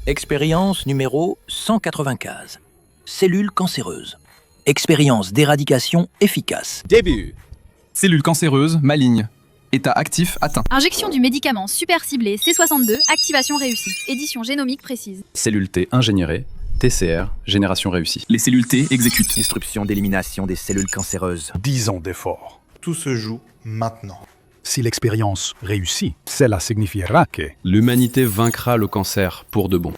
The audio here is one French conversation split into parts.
Expérience numéro 195. Cellules cancéreuses. Expérience d'éradication efficace. Début. Cellules cancéreuses, malignes. État actif atteint. Injection du médicament super ciblé C62, activation réussie. Édition génomique précise. Cellule T ingénierée, TCR, génération réussie. Les cellules T exécutent. Instruction d'élimination des cellules cancéreuses. 10 ans d'efforts. Tout se joue maintenant. Si l'expérience réussit, cela signifiera que L'humanité vaincra le cancer pour de bon.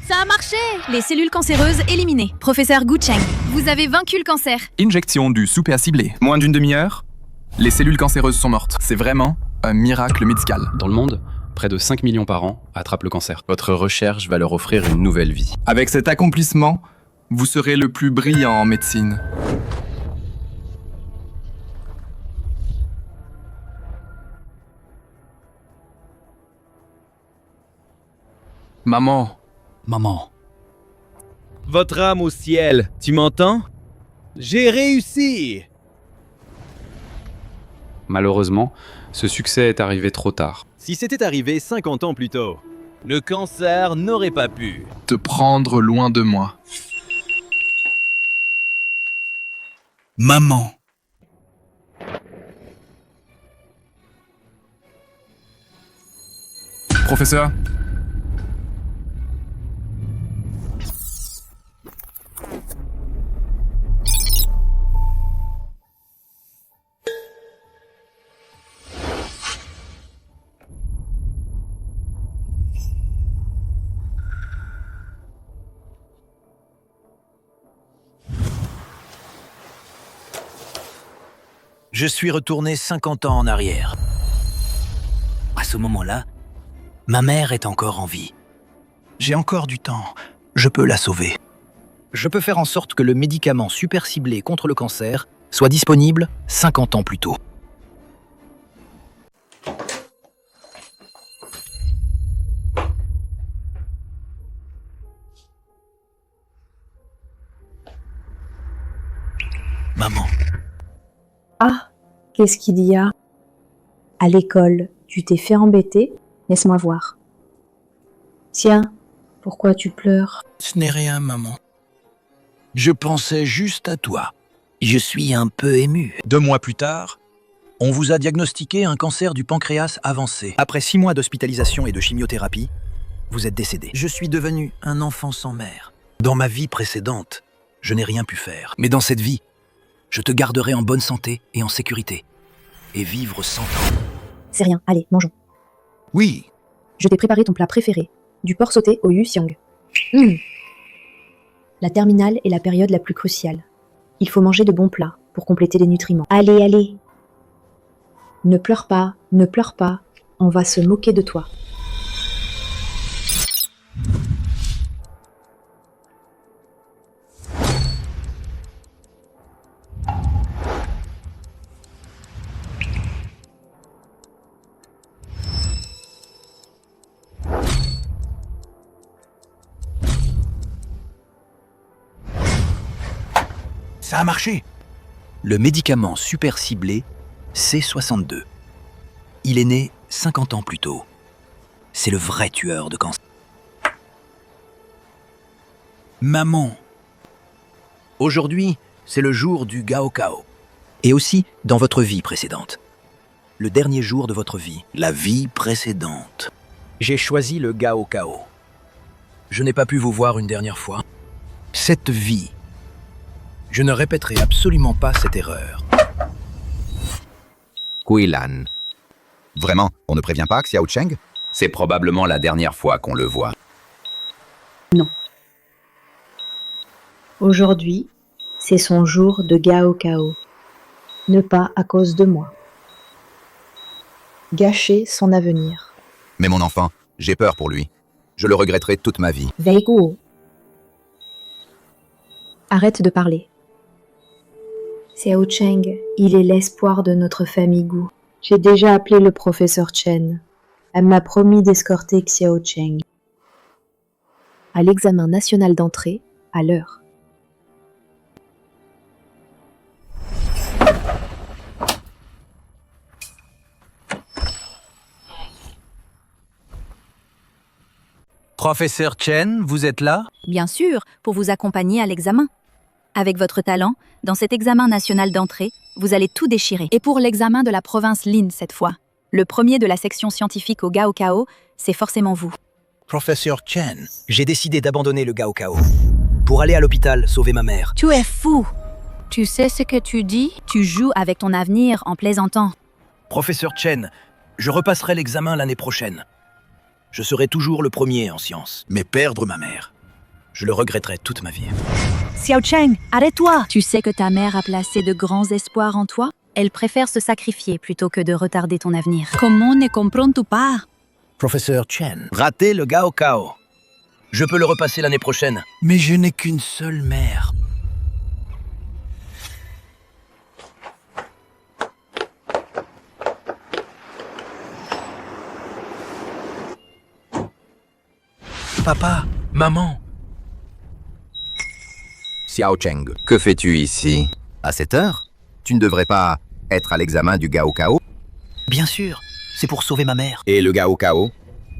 Ça a marché! Les cellules cancéreuses éliminées. Professeur Gu Cheng, vous avez vaincu le cancer. Injection du super ciblé. Moins d'une demi-heure, les cellules cancéreuses sont mortes. C'est vraiment un miracle médical. Dans le monde, près de 5 millions par an attrapent le cancer. Votre recherche va leur offrir une nouvelle vie. Avec cet accomplissement, vous serez le plus brillant en médecine. Maman, maman. Votre âme au ciel, tu m'entends? J'ai réussi! Malheureusement, ce succès est arrivé trop tard. Si c'était arrivé 50 ans plus tôt, le cancer n'aurait pas pu. te prendre loin de moi. Maman. Professeur, Je suis retourné 50 ans en arrière. À ce moment-là, ma mère est encore en vie. J'ai encore du temps. Je peux la sauver. Je peux faire en sorte que le médicament super ciblé contre le cancer soit disponible 50 ans plus tôt. Maman. Ah, qu'est-ce qu'il y a? À l'école, tu t'es fait embêter? Laisse-moi voir. Tiens, pourquoi tu pleures? Ce n'est rien, maman. Je pensais juste à toi. Je suis un peu ému. 2 mois plus tard, on vous a diagnostiqué un cancer du pancréas avancé. Après 6 mois d'hospitalisation et de chimiothérapie, vous êtes décédé. Je suis devenu un enfant sans mère. Dans ma vie précédente, je n'ai rien pu faire. Mais dans cette vie, je te garderai en bonne santé et en sécurité. Et vivre 100 ans. C'est rien, allez, mangeons. Oui, Je t'ai préparé ton plat préféré, du porc sauté au yu xiang. La terminale est la période la plus cruciale. Il faut manger de bons plats pour compléter les nutriments. Allez, allez. Ne pleure pas, on va se moquer de toi. ça a marché. Le médicament super ciblé C62. Il est né 50 ans plus tôt. C'est le vrai tueur de cancer. Maman. Aujourd'hui, c'est le jour du Gaokao. Et aussi dans votre vie précédente. Le dernier jour de votre vie. La vie précédente. J'ai choisi le Gaokao. Je n'ai pas pu vous voir une dernière fois. Cette vie. Je ne répéterai absolument pas cette erreur. Guilan. Vraiment, on ne prévient pas Xiao Cheng? C'est probablement la dernière fois qu'on le voit. Non. Aujourd'hui, c'est son jour de Gaokao. Ne pas à cause de moi. Gâcher son avenir. Mais mon enfant, j'ai peur pour lui. Je le regretterai toute ma vie. Veiguo. Arrête de parler. Xiao Cheng, il est l'espoir de notre famille Gu. J'ai déjà appelé le professeur Chen. Elle m'a promis d'escorter Xiao Cheng à l'examen national d'entrée, à l'heure. Professeur Chen, vous êtes là? Bien sûr, pour vous accompagner à l'examen. Avec votre talent, dans cet examen national d'entrée, vous allez tout déchirer. Et pour l'examen de la province Lin cette fois, le premier de la section scientifique au Gaokao, c'est forcément vous. Professeur Chen, j'ai décidé d'abandonner le Gaokao pour aller à l'hôpital sauver ma mère. Tu es fou! Tu sais ce que tu dis? Tu joues avec ton avenir en plaisantant. Professeur Chen, je repasserai l'examen l'année prochaine. Je serai toujours le premier en sciences. Mais perdre ma mère, je le regretterai toute ma vie. Xiao Cheng, arrête-toi! Tu sais que ta mère a placé de grands espoirs en toi? Elle préfère se sacrifier plutôt que de retarder ton avenir. Comment ne comprends-tu pas? Professeur Chen, rater le Gaokao. Je peux le repasser l'année prochaine. Mais je n'ai qu'une seule mère. Papa, maman. Xiao Cheng, que fais-tu ici? À cette heure? Tu ne devrais pas être à l'examen du Gaokao? Bien sûr, c'est pour sauver ma mère. Et le Gaokao?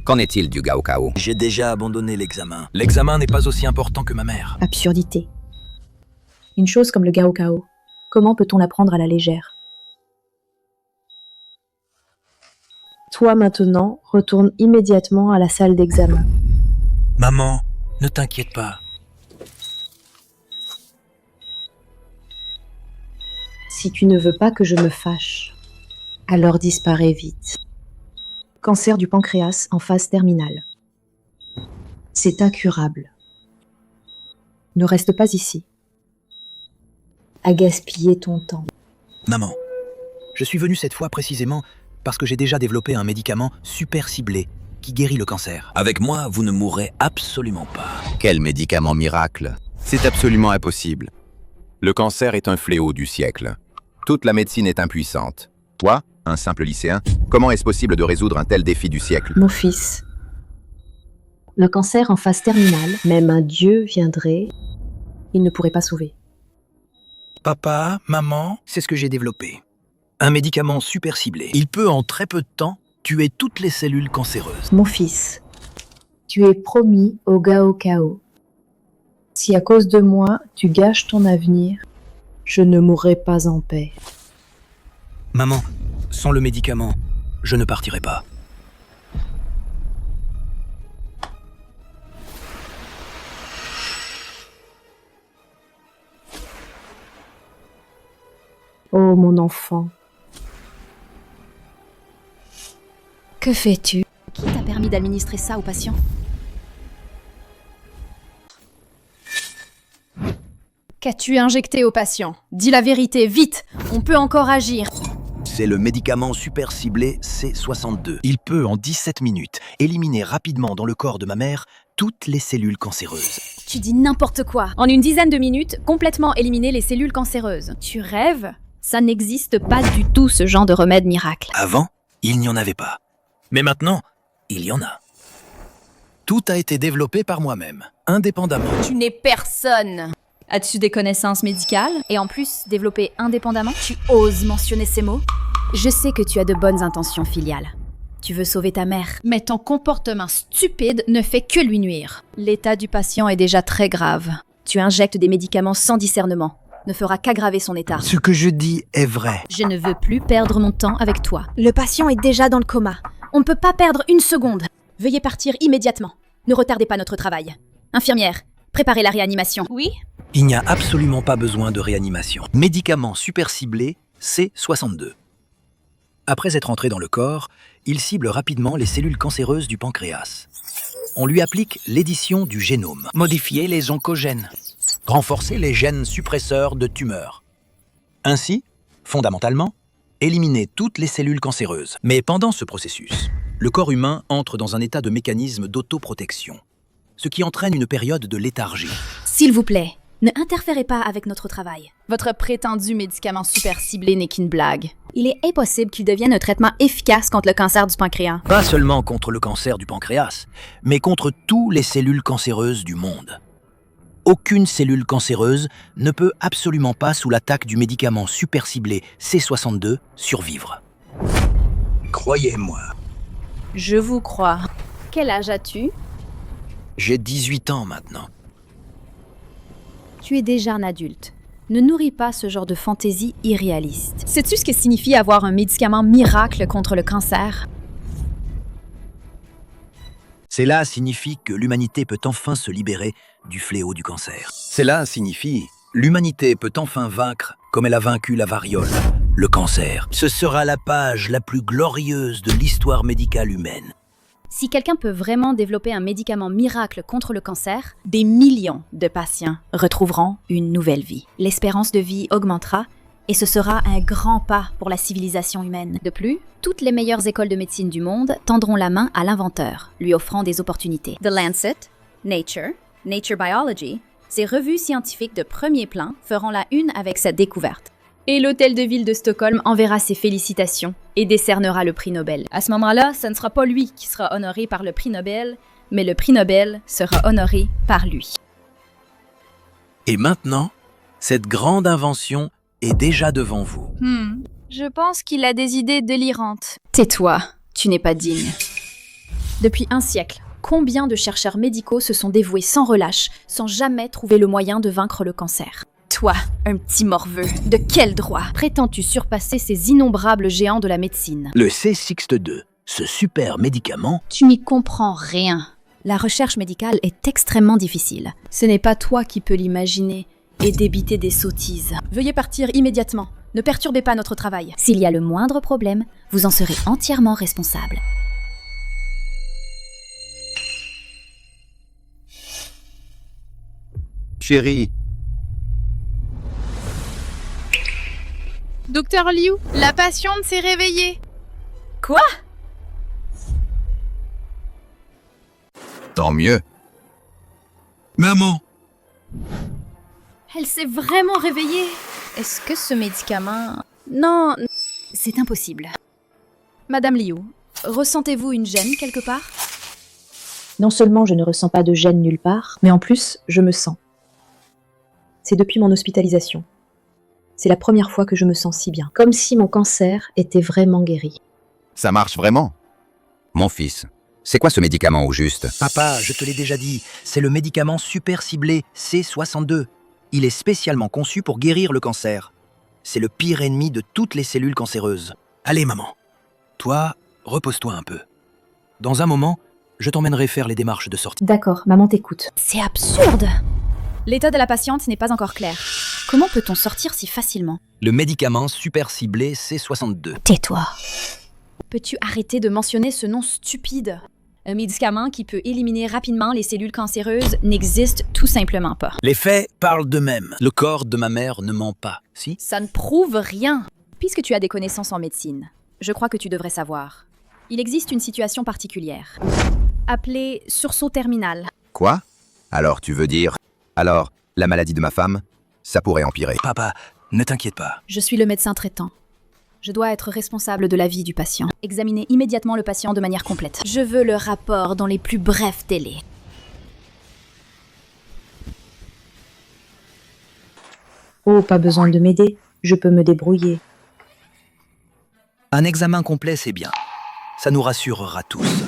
Qu'en est-il du Gaokao? J'ai déjà abandonné l'examen. L'examen n'est pas aussi important que ma mère. Absurdité. Une chose comme le Gaokao, comment peut-on la prendre à la légère? Toi maintenant, retourne immédiatement à la salle d'examen. Maman, ne t'inquiète pas. Si tu ne veux pas que je me fâche, alors disparais vite. Cancer du pancréas en phase terminale. C'est incurable. Ne reste pas ici. À gaspiller ton temps. Maman, je suis venu cette fois précisément parce que j'ai déjà développé un médicament super ciblé qui guérit le cancer. Avec moi, vous ne mourrez absolument pas. Quel médicament miracle? C'est absolument impossible. Le cancer est un fléau du siècle. Toute la médecine est impuissante. Toi, un simple lycéen, comment est-ce possible de résoudre un tel défi du siècle? Mon fils, le cancer en phase terminale, même un dieu viendrait, il ne pourrait pas sauver. Papa, maman, c'est ce que j'ai développé. Un médicament super ciblé. Il peut en très peu de temps tuer toutes les cellules cancéreuses. Mon fils, tu es promis au Gaokao. Si à cause de moi, tu gâches ton avenir, je ne mourrai pas en paix. Maman, sans le médicament, je ne partirai pas. Oh mon enfant. Que fais-tu? Qui t'a permis d'administrer ça aux patients? Qu'as-tu injecté aux patients? Dis la vérité, vite! On peut encore agir. C'est le médicament super ciblé C62. Il peut, en 17 minutes, éliminer rapidement dans le corps de ma mère toutes les cellules cancéreuses. Tu dis n'importe quoi. En une dizaine de minutes, complètement éliminer les cellules cancéreuses. Tu rêves? Ça n'existe pas du tout, ce genre de remède miracle. Avant, il n'y en avait pas. Mais maintenant, il y en a. Tout a été développé par moi-même, indépendamment. Tu n'es personne. As-tu des connaissances médicales? Et en plus, développé indépendamment? Tu oses mentionner ces mots? Je sais que tu as de bonnes intentions, filiale. Tu veux sauver ta mère. Mais ton comportement stupide ne fait que lui nuire. L'état du patient est déjà très grave. Tu injectes des médicaments sans discernement. Ne fera qu'aggraver son état. Ce que je dis est vrai. Je ne veux plus perdre mon temps avec toi. Le patient est déjà dans le coma. On ne peut pas perdre une seconde. Veuillez partir immédiatement. Ne retardez pas notre travail. Infirmière, préparez la réanimation. Oui? Il n'y a absolument pas besoin de réanimation. Médicament super ciblé C62. Après être entré dans le corps, il cible rapidement les cellules cancéreuses du pancréas. On lui applique l'édition du génome, modifier les oncogènes, renforcer les gènes suppresseurs de tumeurs. Ainsi, fondamentalement, éliminer toutes les cellules cancéreuses. Mais pendant ce processus, le corps humain entre dans un état de mécanisme d'autoprotection, ce qui entraîne une période de léthargie. S'il vous plaît, ne interférez pas avec notre travail. Votre prétendu médicament super ciblé n'est qu'une blague. Il est impossible qu'il devienne un traitement efficace contre le cancer du pancréas. Pas seulement contre le cancer du pancréas, mais contre toutes les cellules cancéreuses du monde. Aucune cellule cancéreuse ne peut absolument pas, sous l'attaque du médicament super ciblé C62, survivre. Croyez-moi. Je vous crois. Quel âge as-tu? J'ai 18 ans maintenant. Tu es déjà un adulte. Ne nourris pas ce genre de fantaisie irréaliste. Sais-tu ce que signifie avoir un médicament miracle contre le cancer? Cela signifie que l'humanité peut enfin se libérer du fléau du cancer. Cela signifie l'humanité peut enfin vaincre, comme elle a vaincu la variole, le cancer. Ce sera la page la plus glorieuse de l'histoire médicale humaine. Si quelqu'un peut vraiment développer un médicament miracle contre le cancer, des millions de patients retrouveront une nouvelle vie. L'espérance de vie augmentera et ce sera un grand pas pour la civilisation humaine. De plus, toutes les meilleures écoles de médecine du monde tendront la main à l'inventeur, lui offrant des opportunités. The Lancet, Nature, Nature Biology, ces revues scientifiques de premier plan feront la une avec cette découverte. Et l'hôtel de ville de Stockholm enverra ses félicitations et décernera le prix Nobel. À ce moment-là, ce ne sera pas lui qui sera honoré par le prix Nobel, mais le prix Nobel sera honoré par lui. Et maintenant, cette grande invention est déjà devant vous. Je pense qu'il a des idées délirantes. Tais-toi, tu n'es pas digne. Depuis un siècle, combien de chercheurs médicaux se sont dévoués sans relâche, sans jamais trouver le moyen de vaincre le cancer? Toi, un petit morveux, de quel droit prétends-tu surpasser ces innombrables géants de la médecine? Le C62, ce super médicament... Tu n'y comprends rien. La recherche médicale est extrêmement difficile. Ce n'est pas toi qui peux l'imaginer et débiter des sottises. Veuillez partir immédiatement. Ne perturbez pas notre travail. S'il y a le moindre problème, vous en serez entièrement responsable. Chérie, Docteur Liu, la patiente s'est réveillée. Quoi? tant mieux. Maman! Elle s'est vraiment réveillée. Est-ce que ce médicament... Non, c'est impossible. Madame Liu, ressentez-vous une gêne quelque part? Non seulement je ne ressens pas de gêne nulle part, mais en plus, je me sens. C'est depuis mon hospitalisation. C'est la première fois que je me sens si bien. Comme si mon cancer était vraiment guéri. Ça marche vraiment? Mon fils, c'est quoi ce médicament au juste? Papa, je te l'ai déjà dit, c'est le médicament super ciblé C62. Il est spécialement conçu pour guérir le cancer. C'est le pire ennemi de toutes les cellules cancéreuses. Allez, maman. Toi, repose-toi un peu. Dans un moment, je t'emmènerai faire les démarches de sortie. D'accord, maman t'écoute. C'est absurde! L'état de la patiente n'est pas encore clair. Comment peut-on sortir si facilement? Le médicament super ciblé C62. Tais-toi. Peux-tu arrêter de mentionner ce nom stupide? Un médicament qui peut éliminer rapidement les cellules cancéreuses n'existe tout simplement pas. Les faits parlent d'eux-mêmes. Le corps de ma mère ne ment pas, si? Ça ne prouve rien. Puisque tu as des connaissances en médecine, je crois que tu devrais savoir. Il existe une situation particulière, appelée sursaut terminal. Quoi? Alors tu veux dire... Alors, la maladie de ma femme, ça pourrait empirer. Papa, ne t'inquiète pas. Je suis le médecin traitant. Je dois être responsable de la vie du patient. Examinez immédiatement le patient de manière complète. Je veux le rapport dans les plus brefs délais. Oh, pas besoin de m'aider. Je peux me débrouiller. Un examen complet, c'est bien. Ça nous rassurera tous.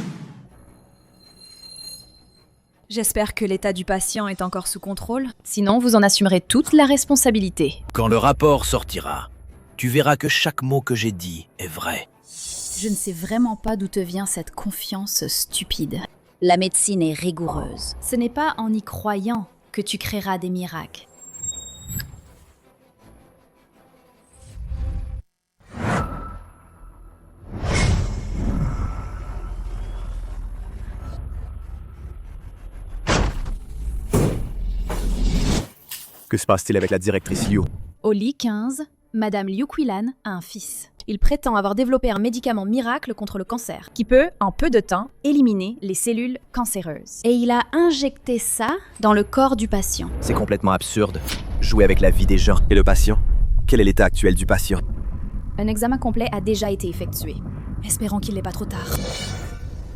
J'espère que l'état du patient est encore sous contrôle. Sinon, vous en assumerez toute la responsabilité. Quand le rapport sortira, tu verras que chaque mot que j'ai dit est vrai. Je ne sais vraiment pas d'où te vient cette confiance stupide. La médecine est rigoureuse. Ce n'est pas en y croyant que tu créeras des miracles. Que se passe-t-il avec la directrice Liu? Au lit 15, Madame Liu Qilan a un fils. Il prétend avoir développé un médicament miracle contre le cancer, qui peut, en peu de temps, éliminer les cellules cancéreuses. Et il a injecté ça dans le corps du patient. C'est complètement absurde. Jouer avec la vie des gens. Et le patient? Quel est l'état actuel du patient? Un examen complet a déjà été effectué. Espérons qu'il n'est pas trop tard.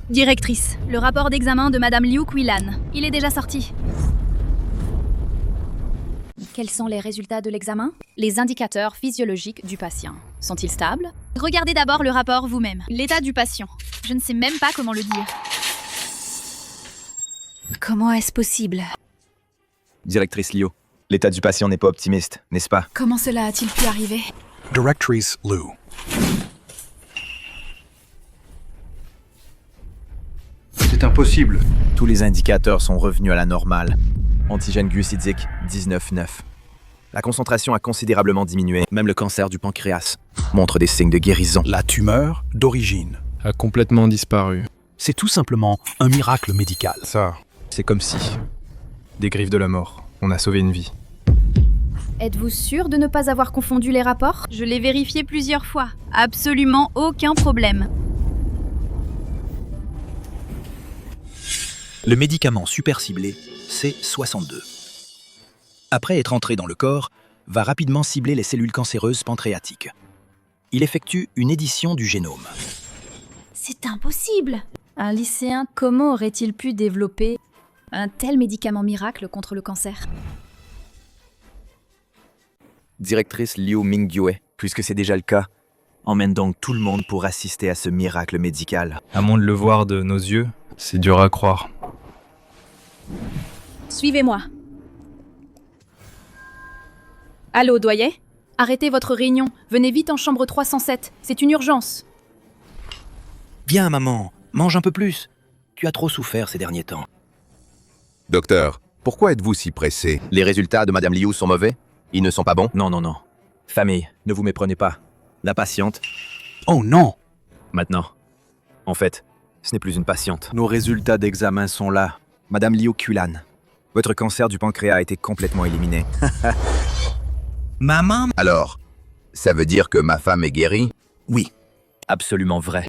Directrice, le rapport d'examen de Madame Liu Qilan. Il est déjà sorti. Quels sont les résultats de l'examen? Les indicateurs physiologiques du patient. Sont-ils stables? Regardez d'abord le rapport vous-même. L'état du patient. Je ne sais même pas comment le dire. Comment est-ce possible? Directrice Liu, l'état du patient n'est pas optimiste, n'est-ce pas? Comment cela a-t-il pu arriver? Directrice Liu. C'est impossible. Tous les indicateurs sont revenus à la normale. Antigène glucidique 19,9. La concentration a considérablement diminué. Même le cancer du pancréas montre des signes de guérison. La tumeur d'origine. A complètement disparu. C'est tout simplement un miracle médical. Ça, c'est comme si. Des griffes de la mort. On a sauvé une vie. Êtes-vous sûr de ne pas avoir confondu les rapports? Je l'ai vérifié plusieurs fois. Absolument aucun problème. Le médicament super ciblé, C62. Après être entré dans le corps, va rapidement cibler les cellules cancéreuses pancréatiques. Il effectue une édition du génome. C'est impossible! Un lycéen, comment aurait-il pu développer un tel médicament miracle contre le cancer? Directrice Liu Mingyue, puisque c'est déjà le cas, emmène donc tout le monde pour assister à ce miracle médical. À moins de le voir de nos yeux, c'est dur à croire. Suivez-moi. Allô, doyen? Arrêtez votre réunion. Venez vite en chambre 307. C'est une urgence. Viens, maman, mange un peu plus. Tu as trop souffert ces derniers temps. Docteur, pourquoi êtes-vous si pressé? Les résultats de Madame Liu sont mauvais? Ils ne sont pas bons? Non. Famille, ne vous méprenez pas. La patiente... Oh non! Maintenant. En fait, ce n'est plus une patiente. Nos résultats d'examen sont là. Madame Liu Kulan, votre cancer du pancréas a été complètement éliminé. Maman? Alors, ça veut dire que ma femme est guérie? Oui. Absolument vrai.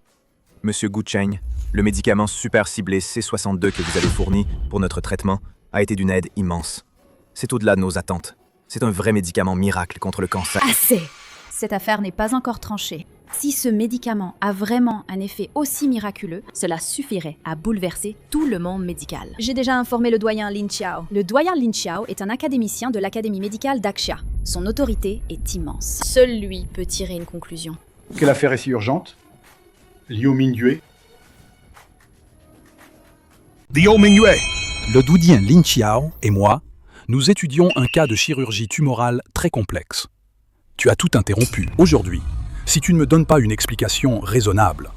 Monsieur Gu Cheng, le médicament super ciblé C62 que vous avez fourni pour notre traitement a été d'une aide immense. C'est au-delà de nos attentes. C'est un vrai médicament miracle contre le cancer. Assez! Cette affaire n'est pas encore tranchée. Si ce médicament a vraiment un effet aussi miraculeux, cela suffirait à bouleverser tout le monde médical. J'ai déjà informé le doyen Lin Xiao. Le doyen Lin Xiao est un académicien de l'académie médicale d'Axia. Son autorité est immense. Seul lui peut tirer une conclusion. Quelle affaire est si urgente? Liu Mingyue. Liu Mingyue. Le doudien Lin Xiao et moi, nous étudions un cas de chirurgie tumorale très complexe. Tu as tout interrompu. Aujourd'hui, si tu ne me donnes pas une explication raisonnable,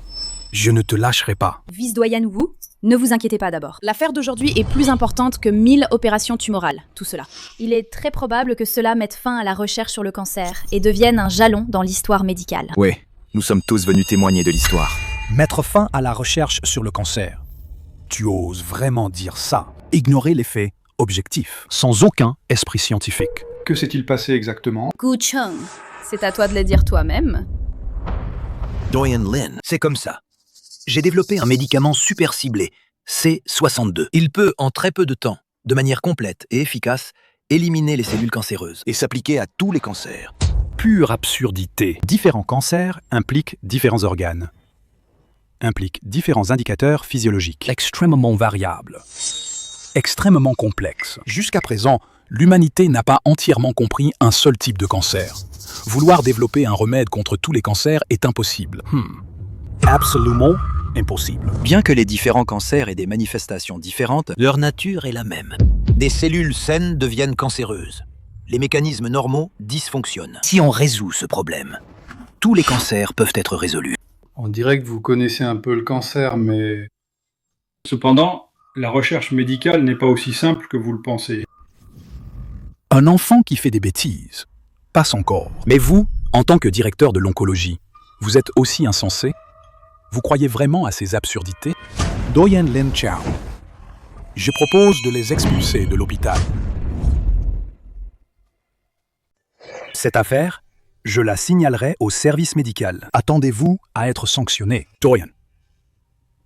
je ne te lâcherai pas. Vice-doyen Wu, ne vous inquiétez pas d'abord. L'affaire d'aujourd'hui est plus importante que 1000 opérations tumorales, tout cela. Il est très probable que cela mette fin à la recherche sur le cancer et devienne un jalon dans l'histoire médicale. Oui, nous sommes tous venus témoigner de l'histoire. Mettre fin à la recherche sur le cancer. Tu oses vraiment dire ça? Ignorer les faits objectifs, sans aucun esprit scientifique. Que s'est-il passé exactement? Gu Cheng, c'est à toi de le dire toi-même. Doyen Lin, c'est comme ça. J'ai développé un médicament super ciblé, C62. Il peut, en très peu de temps, de manière complète et efficace, éliminer les cellules cancéreuses et s'appliquer à tous les cancers. Pure absurdité. Différents cancers impliquent différents organes, impliquent différents indicateurs physiologiques, extrêmement variables, extrêmement complexes. Jusqu'à présent, l'humanité n'a pas entièrement compris un seul type de cancer. Vouloir développer un remède contre tous les cancers est impossible. Absolument impossible. Bien que les différents cancers aient des manifestations différentes, leur nature est la même. Des cellules saines deviennent cancéreuses. Les mécanismes normaux dysfonctionnent. Si on résout ce problème, tous les cancers peuvent être résolus. On dirait que vous connaissez un peu le cancer, mais... Cependant, la recherche médicale n'est pas aussi simple que vous le pensez. Un enfant qui fait des bêtises passe encore. Mais vous, en tant que directeur de l'oncologie, vous êtes aussi insensé? Vous croyez vraiment à ces absurdités? Doyen Lin Xiao, je propose de les expulser de l'hôpital. Cette affaire, je la signalerai au service médical. Attendez-vous à être sanctionné. Doyen,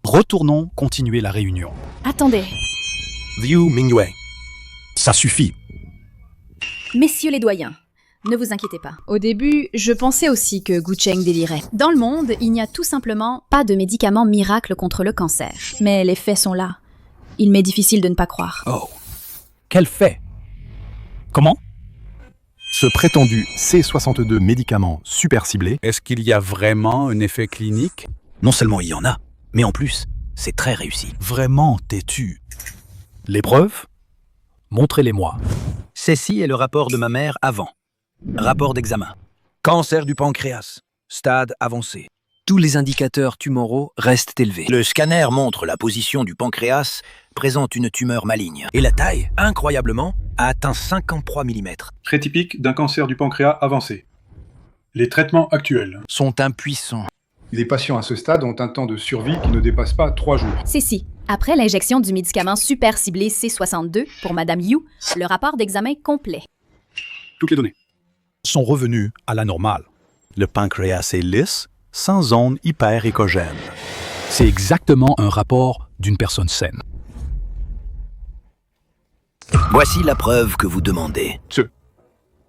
retournons continuer la réunion. Attendez. Liu Mingyue, ça suffit. Messieurs les doyens, ne vous inquiétez pas. Au début, je pensais aussi que Gu Cheng délirait. Dans le monde, il n'y a tout simplement pas de médicament miracle contre le cancer. Mais les faits sont là. Il m'est difficile de ne pas croire. Oh, quel fait? Comment? Ce prétendu C62 médicament super ciblé, est-ce qu'il y a vraiment un effet clinique? Non seulement il y en a, mais en plus, c'est très réussi. Vraiment têtu. Les preuves? Montrez-les-moi. Ceci est le rapport de ma mère avant. Rapport d'examen. Cancer du pancréas. Stade avancé. Tous les indicateurs tumoraux restent élevés. Le scanner montre la position du pancréas, présente une tumeur maligne. Et la taille, incroyablement, a atteint 53 mm. Très typique d'un cancer du pancréas avancé. Les traitements actuels sont impuissants. Les patients à ce stade ont un temps de survie qui ne dépasse pas 3 jours. Ceci. Après l'injection du médicament super ciblé C62 pour Madame Yu, le rapport d'examen complet. Toutes les données sont revenus à la normale. Le pancréas est lisse, sans zone hyper-échogène. C'est exactement un rapport d'une personne saine. Voici la preuve que vous demandez. Ce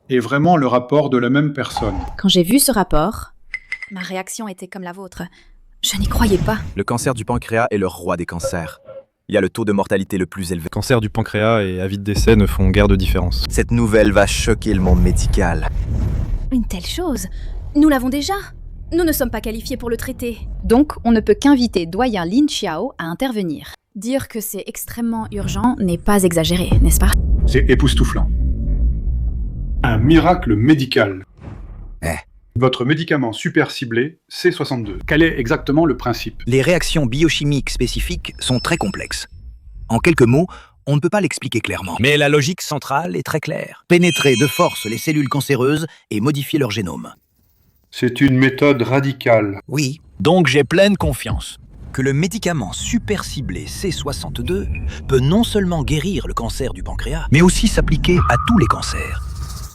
est vraiment le rapport de la même personne. Quand j'ai vu ce rapport, ma réaction était comme la vôtre. Je n'y croyais pas. Le cancer du pancréas est le roi des cancers. Il y a le taux de mortalité le plus élevé. Cancer du pancréas et avis de décès ne font guère de différence. Cette nouvelle va choquer le monde médical. Une telle chose, nous l'avons déjà. Nous ne sommes pas qualifiés pour le traiter. Donc, on ne peut qu'inviter doyen Lin Xiao à intervenir. Dire que c'est extrêmement urgent n'est pas exagéré, n'est-ce pas? C'est époustouflant. Un miracle médical. Votre médicament super ciblé, C62. Quel est exactement le principe? Les réactions biochimiques spécifiques sont très complexes. En quelques mots, on ne peut pas l'expliquer clairement. Mais la logique centrale est très claire. Pénétrer de force les cellules cancéreuses et modifier leur génome. C'est une méthode radicale. Oui, donc j'ai pleine confiance que le médicament super ciblé C62 peut non seulement guérir le cancer du pancréas, mais aussi s'appliquer à tous les cancers.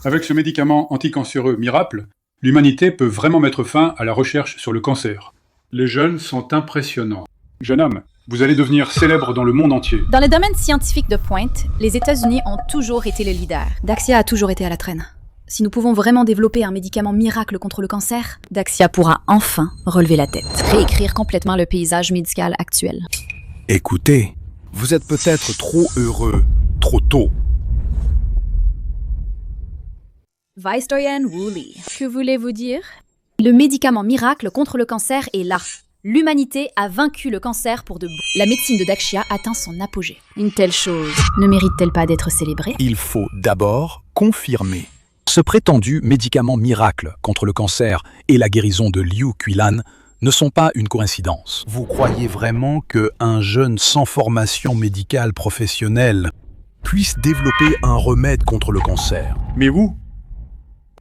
Avec ce médicament anticancéreux miracle, l'humanité peut vraiment mettre fin à la recherche sur le cancer. Les jeunes sont impressionnants. Jeune homme, vous allez devenir célèbre dans le monde entier. Dans le domaine scientifique de pointe, les États-Unis ont toujours été le leader. Daxia a toujours été à la traîne. Si nous pouvons vraiment développer un médicament miracle contre le cancer, Daxia pourra enfin relever la tête, réécrire complètement le paysage médical actuel. Écoutez, vous êtes peut-être trop heureux, trop tôt. Vice-doyen Wu Li. Que voulez-vous dire? Le médicament miracle contre le cancer est là. L'humanité a vaincu le cancer pour de bon. La médecine de Daxia atteint son apogée. Une telle chose ne mérite-t-elle pas d'être célébrée? Il faut d'abord confirmer. Ce prétendu médicament miracle contre le cancer et la guérison de Liu Qilan ne sont pas une coïncidence. Vous croyez vraiment qu'un jeune sans formation médicale professionnelle puisse développer un remède contre le cancer? Mais vous,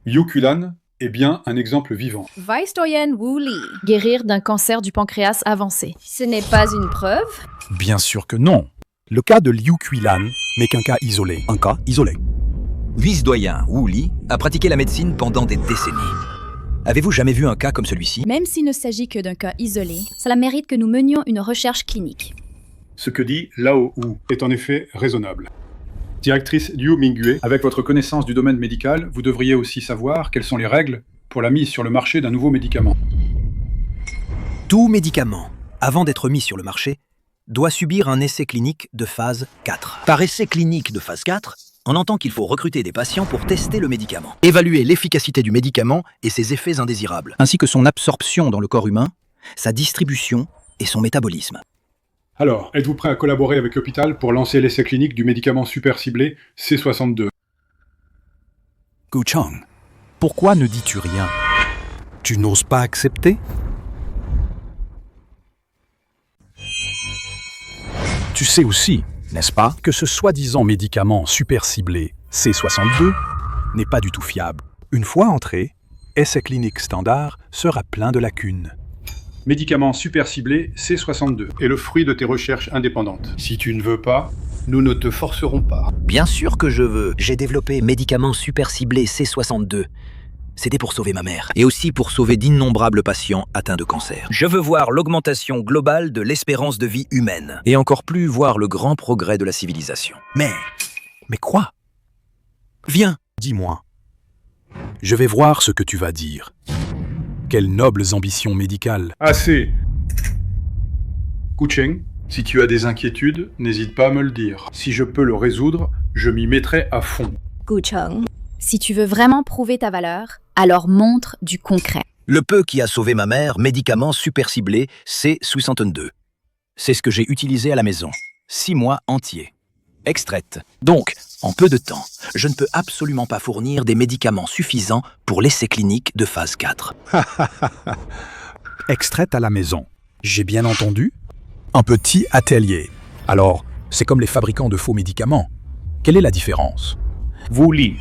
Liu Qilan est bien un exemple vivant. Vice-doyen Wu Li. Guérir d'un cancer du pancréas avancé. Ce n'est pas une preuve? Bien sûr que non. Le cas de Liu Qilan n'est qu'un cas isolé. Un cas isolé. Vice-doyen Wu Li a pratiqué la médecine pendant des décennies. Avez-vous jamais vu un cas comme celui-ci? Même s'il ne s'agit que d'un cas isolé, cela mérite que nous menions une recherche clinique. Ce que dit Lao Wu est en effet raisonnable. Directrice Liu Mingyue, avec votre connaissance du domaine médical, vous devriez aussi savoir quelles sont les règles pour la mise sur le marché d'un nouveau médicament. Tout médicament, avant d'être mis sur le marché, doit subir un essai clinique de phase 4. Par essai clinique de phase 4, on entend qu'il faut recruter des patients pour tester le médicament, évaluer l'efficacité du médicament et ses effets indésirables, ainsi que son absorption dans le corps humain, sa distribution et son métabolisme. Alors, êtes-vous prêt à collaborer avec l'hôpital pour lancer l'essai clinique du médicament super ciblé C62? Gu Chang, pourquoi ne dis-tu rien? Tu n'oses pas accepter? Tu sais aussi, n'est-ce pas, que ce soi-disant médicament super ciblé C62 n'est pas du tout fiable. Une fois entré, essai clinique standard sera plein de lacunes. Médicament super ciblé C62 est le fruit de tes recherches indépendantes. Si tu ne veux pas, nous ne te forcerons pas. Bien sûr que je veux. J'ai développé médicament super ciblé C62. C'était pour sauver ma mère, et aussi pour sauver d'innombrables patients atteints de cancer. Je veux voir l'augmentation globale de l'espérance de vie humaine, et encore plus voir le grand progrès de la civilisation. Mais quoi? Viens, dis-moi. Je vais voir ce que tu vas dire. Quelles nobles ambitions médicales. Assez. Gu Cheng, si tu as des inquiétudes, n'hésite pas à me le dire. Si je peux le résoudre, je m'y mettrai à fond. Gu Cheng, si tu veux vraiment prouver ta valeur, alors montre du concret. Le peu qui a sauvé ma mère, médicament super ciblé C62. C'est ce que j'ai utilisé à la maison. 6 mois entiers. extraite. Donc, en peu de temps, je ne peux absolument pas fournir des médicaments suffisants pour l'essai clinique de phase 4. Extraite à la maison. J'ai bien entendu? Un petit atelier. Alors, c'est comme les fabricants de faux médicaments. Quelle est la différence? Vous Li,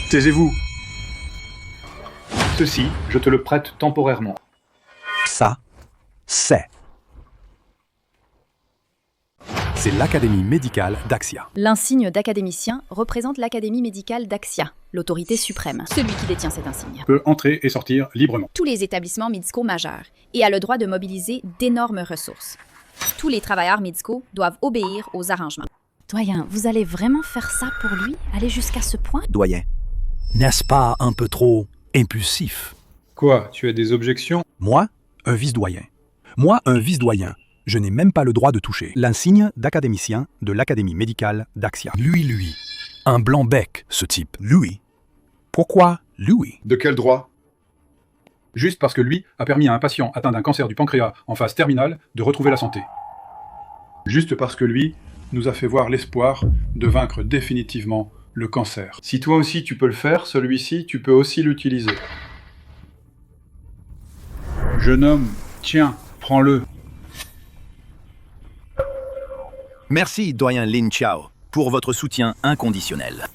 taisez-vous. Ceci, je te le prête temporairement. Ça, c'est l'Académie médicale d'Axia. L'insigne d'académicien représente l'Académie médicale d'Axia, l'autorité suprême, celui qui détient cet insigne. Peut entrer et sortir librement. Tous les établissements médicaux majeurs et a le droit de mobiliser d'énormes ressources. Tous les travailleurs médicaux doivent obéir aux arrangements. Doyen, vous allez vraiment faire ça pour lui? Aller jusqu'à ce point? Doyen. N'est-ce pas un peu trop impulsif? Quoi, tu as des objections? Moi, un vice-doyen. Moi, un vice-doyen. Je n'ai même pas le droit de toucher l'insigne d'académicien de l'Académie médicale d'Axia. Lui. Un blanc-bec, ce type. Lui. Pourquoi lui? De quel droit? Juste parce que lui a permis à un patient atteint d'un cancer du pancréas en phase terminale de retrouver la santé. Juste parce que lui nous a fait voir l'espoir de vaincre définitivement le cancer. Si toi aussi tu peux le faire, celui-ci tu peux aussi l'utiliser. Jeune homme, tiens, prends-le. Merci, doyen Lin Chao, pour votre soutien inconditionnel.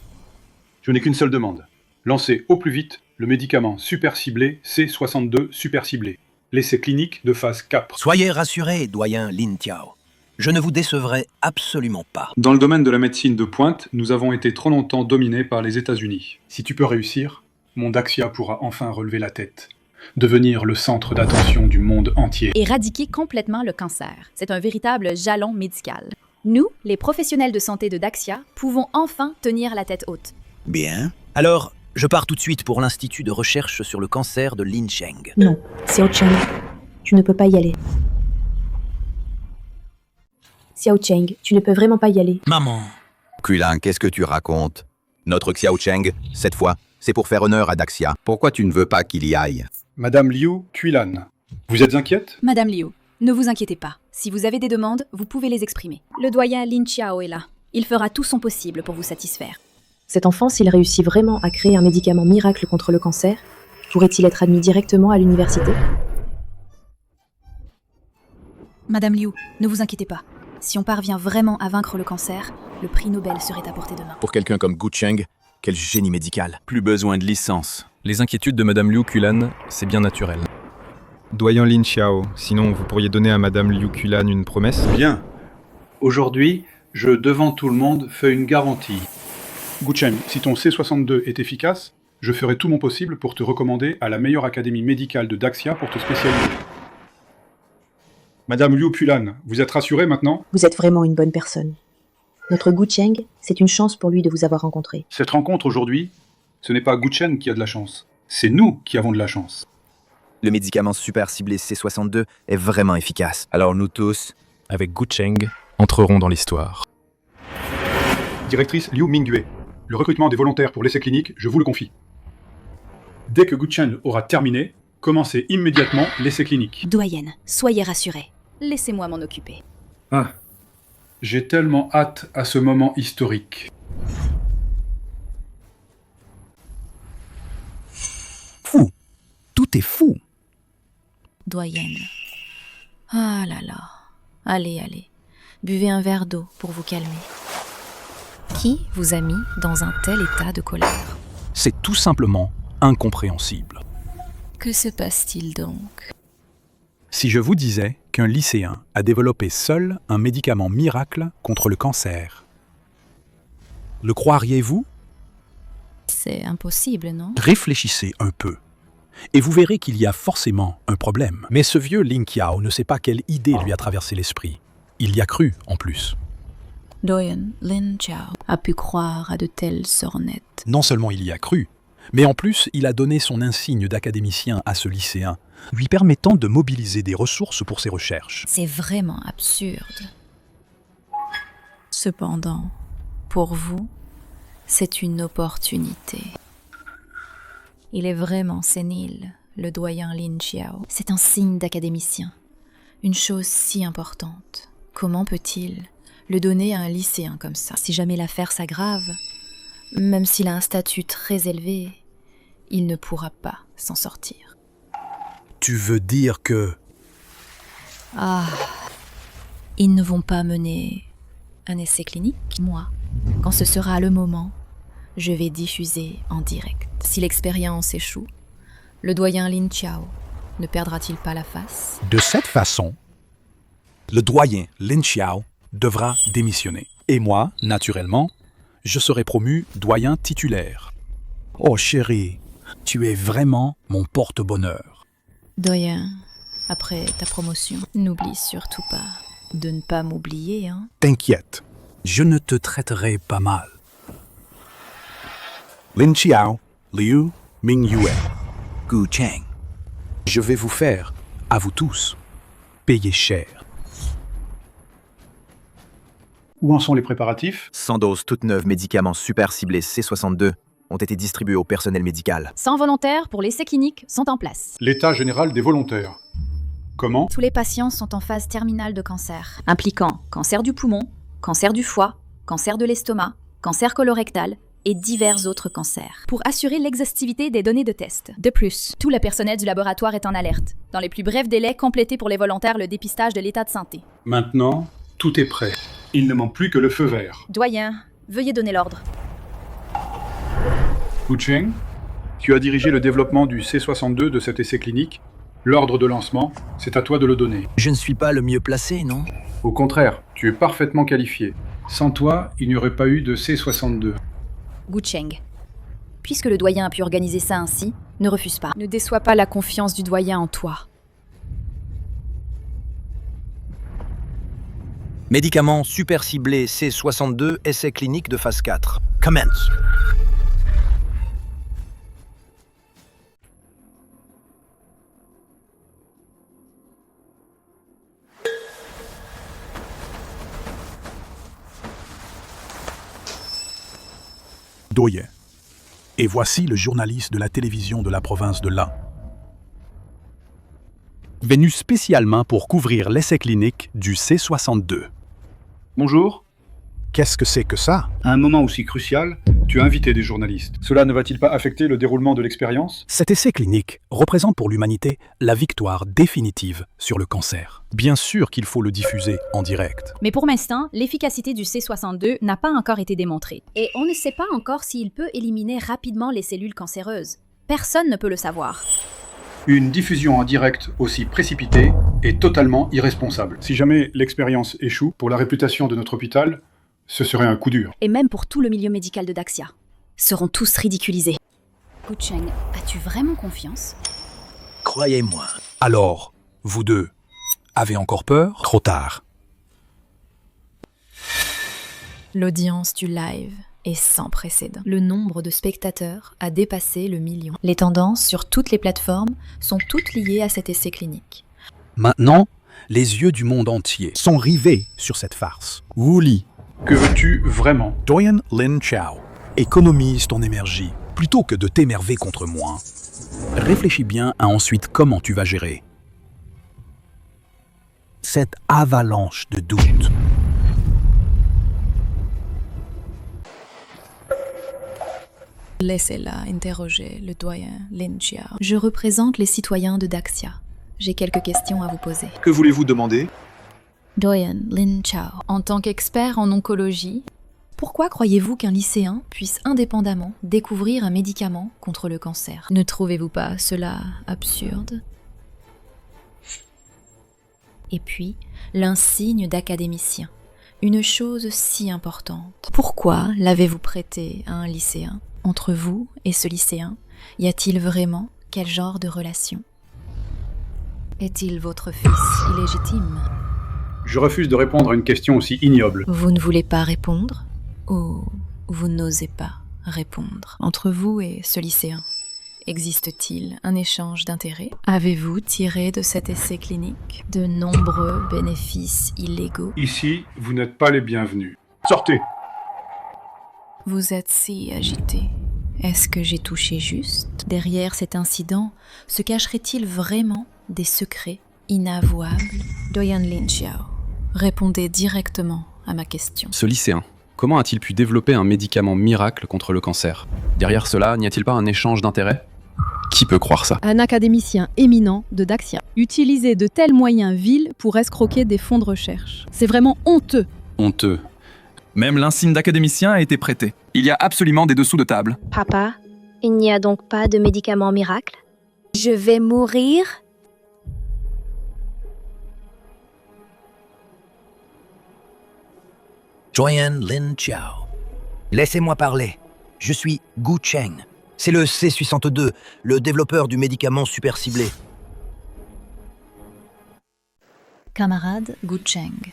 Je n'ai qu'une seule demande. Lancez au plus vite le médicament super ciblé C62 super ciblé. L'essai clinique de phase 4. Soyez rassuré, doyen Lin Chao. Je ne vous décevrai absolument pas. Dans le domaine de la médecine de pointe, nous avons été trop longtemps dominés par les États-Unis. Si tu peux réussir, mon Daxia pourra enfin relever la tête. Devenir le centre d'attention du monde entier. Éradiquer complètement le cancer. C'est un véritable jalon médical. Nous, les professionnels de santé de Daxia, pouvons enfin tenir la tête haute. Bien. Alors, je pars tout de suite pour l'Institut de recherche sur le cancer de Lincheng. Non, Xiao Cheng, tu ne peux pas y aller. Xiao Cheng, tu ne peux vraiment pas y aller. Maman. Kulan, qu'est-ce que tu racontes? Notre Xiao Cheng, cette fois, c'est pour faire honneur à Daxia. Pourquoi tu ne veux pas qu'il y aille? Madame Liu Kuilan, vous êtes inquiète? Madame Liu, ne vous inquiétez pas. Si vous avez des demandes, vous pouvez les exprimer. Le doyen Lin Chao est là. Il fera tout son possible pour vous satisfaire. Cet enfant, s'il réussit vraiment à créer un médicament miracle contre le cancer, pourrait-il être admis directement à l'université? Madame Liu, ne vous inquiétez pas. Si on parvient vraiment à vaincre le cancer, le prix Nobel serait à portée de main. Pour quelqu'un comme Gu Cheng, quel génie médical. Plus besoin de licence. Les inquiétudes de Madame Liu Kulan, c'est bien naturel. Doyen Lin Chao, sinon vous pourriez donner à Madame Liu Kulan une promesse? Bien. Aujourd'hui, je, devant tout le monde, fais une garantie. Gu Cheng, si ton C62 est efficace, je ferai tout mon possible pour te recommander à la meilleure académie médicale de Daxia pour te spécialiser. Madame Liu Kulan, vous êtes rassurée maintenant? Vous êtes vraiment une bonne personne. Notre Gu Cheng, c'est une chance pour lui de vous avoir rencontré. Cette rencontre aujourd'hui, ce n'est pas Gu Cheng qui a de la chance. C'est nous qui avons de la chance. Le médicament super ciblé C62 est vraiment efficace. Alors nous tous, avec Gu Cheng, entrerons dans l'histoire. Directrice Liu Mingyue, le recrutement des volontaires pour l'essai clinique, je vous le confie. Dès que Gu Cheng aura terminé, commencez immédiatement l'essai clinique. Doyenne, soyez rassurée. Laissez-moi m'en occuper. Ah, j'ai tellement hâte à ce moment historique. Fou. Tout est fou. Doyenne. Ah là là. Allez. Buvez un verre d'eau pour vous calmer. Qui vous a mis dans un tel état de colère? C'est tout simplement incompréhensible. Que se passe-t-il donc? Si je vous disais qu'un lycéen a développé seul un médicament miracle contre le cancer, le croiriez-vous? C'est impossible, non? Réfléchissez un peu. Et vous verrez qu'il y a forcément un problème. Mais ce vieux Lin Chao ne sait pas quelle idée lui a traversé l'esprit. Il y a cru, en plus. Doyen Lin Chao a pu croire à de telles sornettes. Non seulement il y a cru, mais en plus il a donné son insigne d'académicien à ce lycéen, lui permettant de mobiliser des ressources pour ses recherches. C'est vraiment absurde. Cependant, pour vous, c'est une opportunité. Il est vraiment sénile, le doyen Lin Chao. C'est un signe d'académicien. Une chose si importante. Comment peut-il, le donner à un lycéen comme ça. Si jamais l'affaire s'aggrave, même s'il a un statut très élevé, il ne pourra pas s'en sortir. Tu veux dire que... Ah, ils ne vont pas mener un essai clinique, moi. Quand ce sera le moment, je vais diffuser en direct. Si l'expérience échoue, le doyen Lin Xiao ne perdra-t-il pas la face? De cette façon, le doyen Lin Xiao devra démissionner. Et moi, naturellement, je serai promu doyen titulaire. Oh chérie, tu es vraiment mon porte-bonheur. Doyen, après ta promotion, n'oublie surtout pas de ne pas m'oublier, hein? T'inquiète, je ne te traiterai pas mal. Lin Xiao, Liu Mingyue, Gu Cheng. Je vais vous faire, à vous tous, payer cher. Où en sont les préparatifs? 100 doses toutes neuves médicaments super ciblés C62 ont été distribués au personnel médical. 100 volontaires pour l'essai clinique sont en place. L'état général des volontaires. Comment? Tous les patients sont en phase terminale de cancer, impliquant cancer du poumon, cancer du foie, cancer de l'estomac, cancer colorectal et divers autres cancers, pour assurer l'exhaustivité des données de test. De plus, tout le personnel du laboratoire est en alerte. Dans les plus brefs délais, complétez pour les volontaires le dépistage de l'état de santé. Maintenant, tout est prêt. Il ne manque plus que le feu vert. Doyen, veuillez donner l'ordre. Gu Cheng, tu as dirigé le développement du C62 de cet essai clinique. L'ordre de lancement, c'est à toi de le donner. Je ne suis pas le mieux placé, non? Au contraire, tu es parfaitement qualifié. Sans toi, il n'y aurait pas eu de C62. Gu Cheng, puisque le doyen a pu organiser ça ainsi, ne refuse pas. Ne déçois pas la confiance du doyen en toi. Médicament super ciblé C62, essai clinique de phase 4. Commence. Doyen. Et voici le journaliste de la télévision de la province de l'Ain. Venu spécialement pour couvrir l'essai clinique du C62. Bonjour. Qu'est-ce que c'est que ça? À un moment aussi crucial, tu as invité des journalistes. Cela ne va-t-il pas affecter le déroulement de l'expérience? Cet essai clinique représente pour l'humanité la victoire définitive sur le cancer. Bien sûr qu'il faut le diffuser en direct. Mais pour l'instant, l'efficacité du C62 n'a pas encore été démontrée. Et on ne sait pas encore s'il peut éliminer rapidement les cellules cancéreuses. Personne ne peut le savoir. Une diffusion en direct aussi précipitée est totalement irresponsable. Si jamais l'expérience échoue, pour la réputation de notre hôpital, ce serait un coup dur. Et même pour tout le milieu médical de Daxia. Seront tous ridiculisés. Gu Cheng, as-tu vraiment confiance? Croyez-moi. Alors, vous deux, avez encore peur? Trop tard. L'audience du live est sans précédent. Le nombre de spectateurs a dépassé le 1 million. Les tendances sur toutes les plateformes sont toutes liées à cet essai clinique. Maintenant, les yeux du monde entier sont rivés sur cette farce. Wooly. Que veux-tu vraiment? Doyen Lin Xiao, économise ton énergie plutôt que de t'énerver contre moi. Réfléchis bien à ensuite comment tu vas gérer cette avalanche de doutes. Laissez-la interroger le doyen Lin Xiao. Je représente les citoyens de Daxia. J'ai quelques questions à vous poser. Que voulez-vous demander? Doyen Lin Xiao, en tant qu'expert en oncologie, pourquoi croyez-vous qu'un lycéen puisse indépendamment découvrir un médicament contre le cancer? Ne trouvez-vous pas cela absurde? Et puis, l'insigne d'académicien, une chose si importante. Pourquoi l'avez-vous prêté à un lycéen? Entre vous et ce lycéen, y a-t-il vraiment quel genre de relation? Est-il votre fils illégitime? Je refuse de répondre à une question aussi ignoble. Vous ne voulez pas répondre? Ou vous n'osez pas répondre? Entre vous et ce lycéen, existe-t-il un échange d'intérêts? Avez-vous tiré de cet essai clinique de nombreux bénéfices illégaux? Ici, vous n'êtes pas les bienvenus. Sortez! Vous êtes si agité. Est-ce que j'ai touché juste? Derrière cet incident, se cacherait-il vraiment des secrets inavouables? Doyen Lin Xiao, répondez directement à ma question. Ce lycéen, comment a-t-il pu développer un médicament miracle contre le cancer? Derrière cela, n'y a-t-il pas un échange d'intérêts? Qui peut croire ça? Un académicien éminent de Daxia. Utiliser de tels moyens vils pour escroquer des fonds de recherche. C'est vraiment honteux. Honteux. Même l'insigne d'académicien a été prêté. Il y a absolument des dessous de table. Papa, il n'y a donc pas de médicament miracle? Je vais mourir? Doyen Lin Chao. Laissez-moi parler. Je suis Gu Cheng. C'est le C62, le développeur du médicament super ciblé. Camarade Gu Cheng,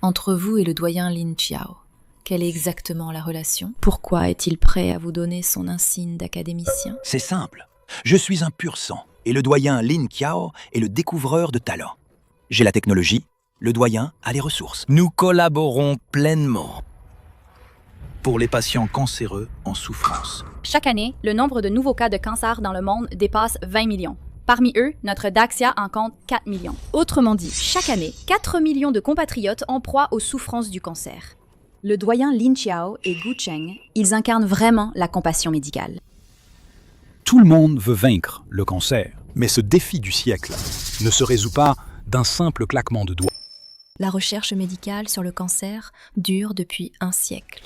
entre vous et le doyen Lin Chao, quelle est exactement la relation? Pourquoi est-il prêt à vous donner son insigne d'académicien? C'est simple. Je suis un pur sang, et le doyen Lin Chao est le découvreur de talent. J'ai la technologie, le doyen a les ressources. Nous collaborons pleinement pour les patients cancéreux en souffrance. Chaque année, le nombre de nouveaux cas de cancer dans le monde dépasse 20 millions. Parmi eux, notre Daxia en compte 4 millions. Autrement dit, chaque année, 4 millions de compatriotes en proie aux souffrances du cancer. Le doyen Lin Chao et Gu Cheng, ils incarnent vraiment la compassion médicale. Tout le monde veut vaincre le cancer, mais ce défi du siècle ne se résout pas d'un simple claquement de doigts. La recherche médicale sur le cancer dure depuis un siècle.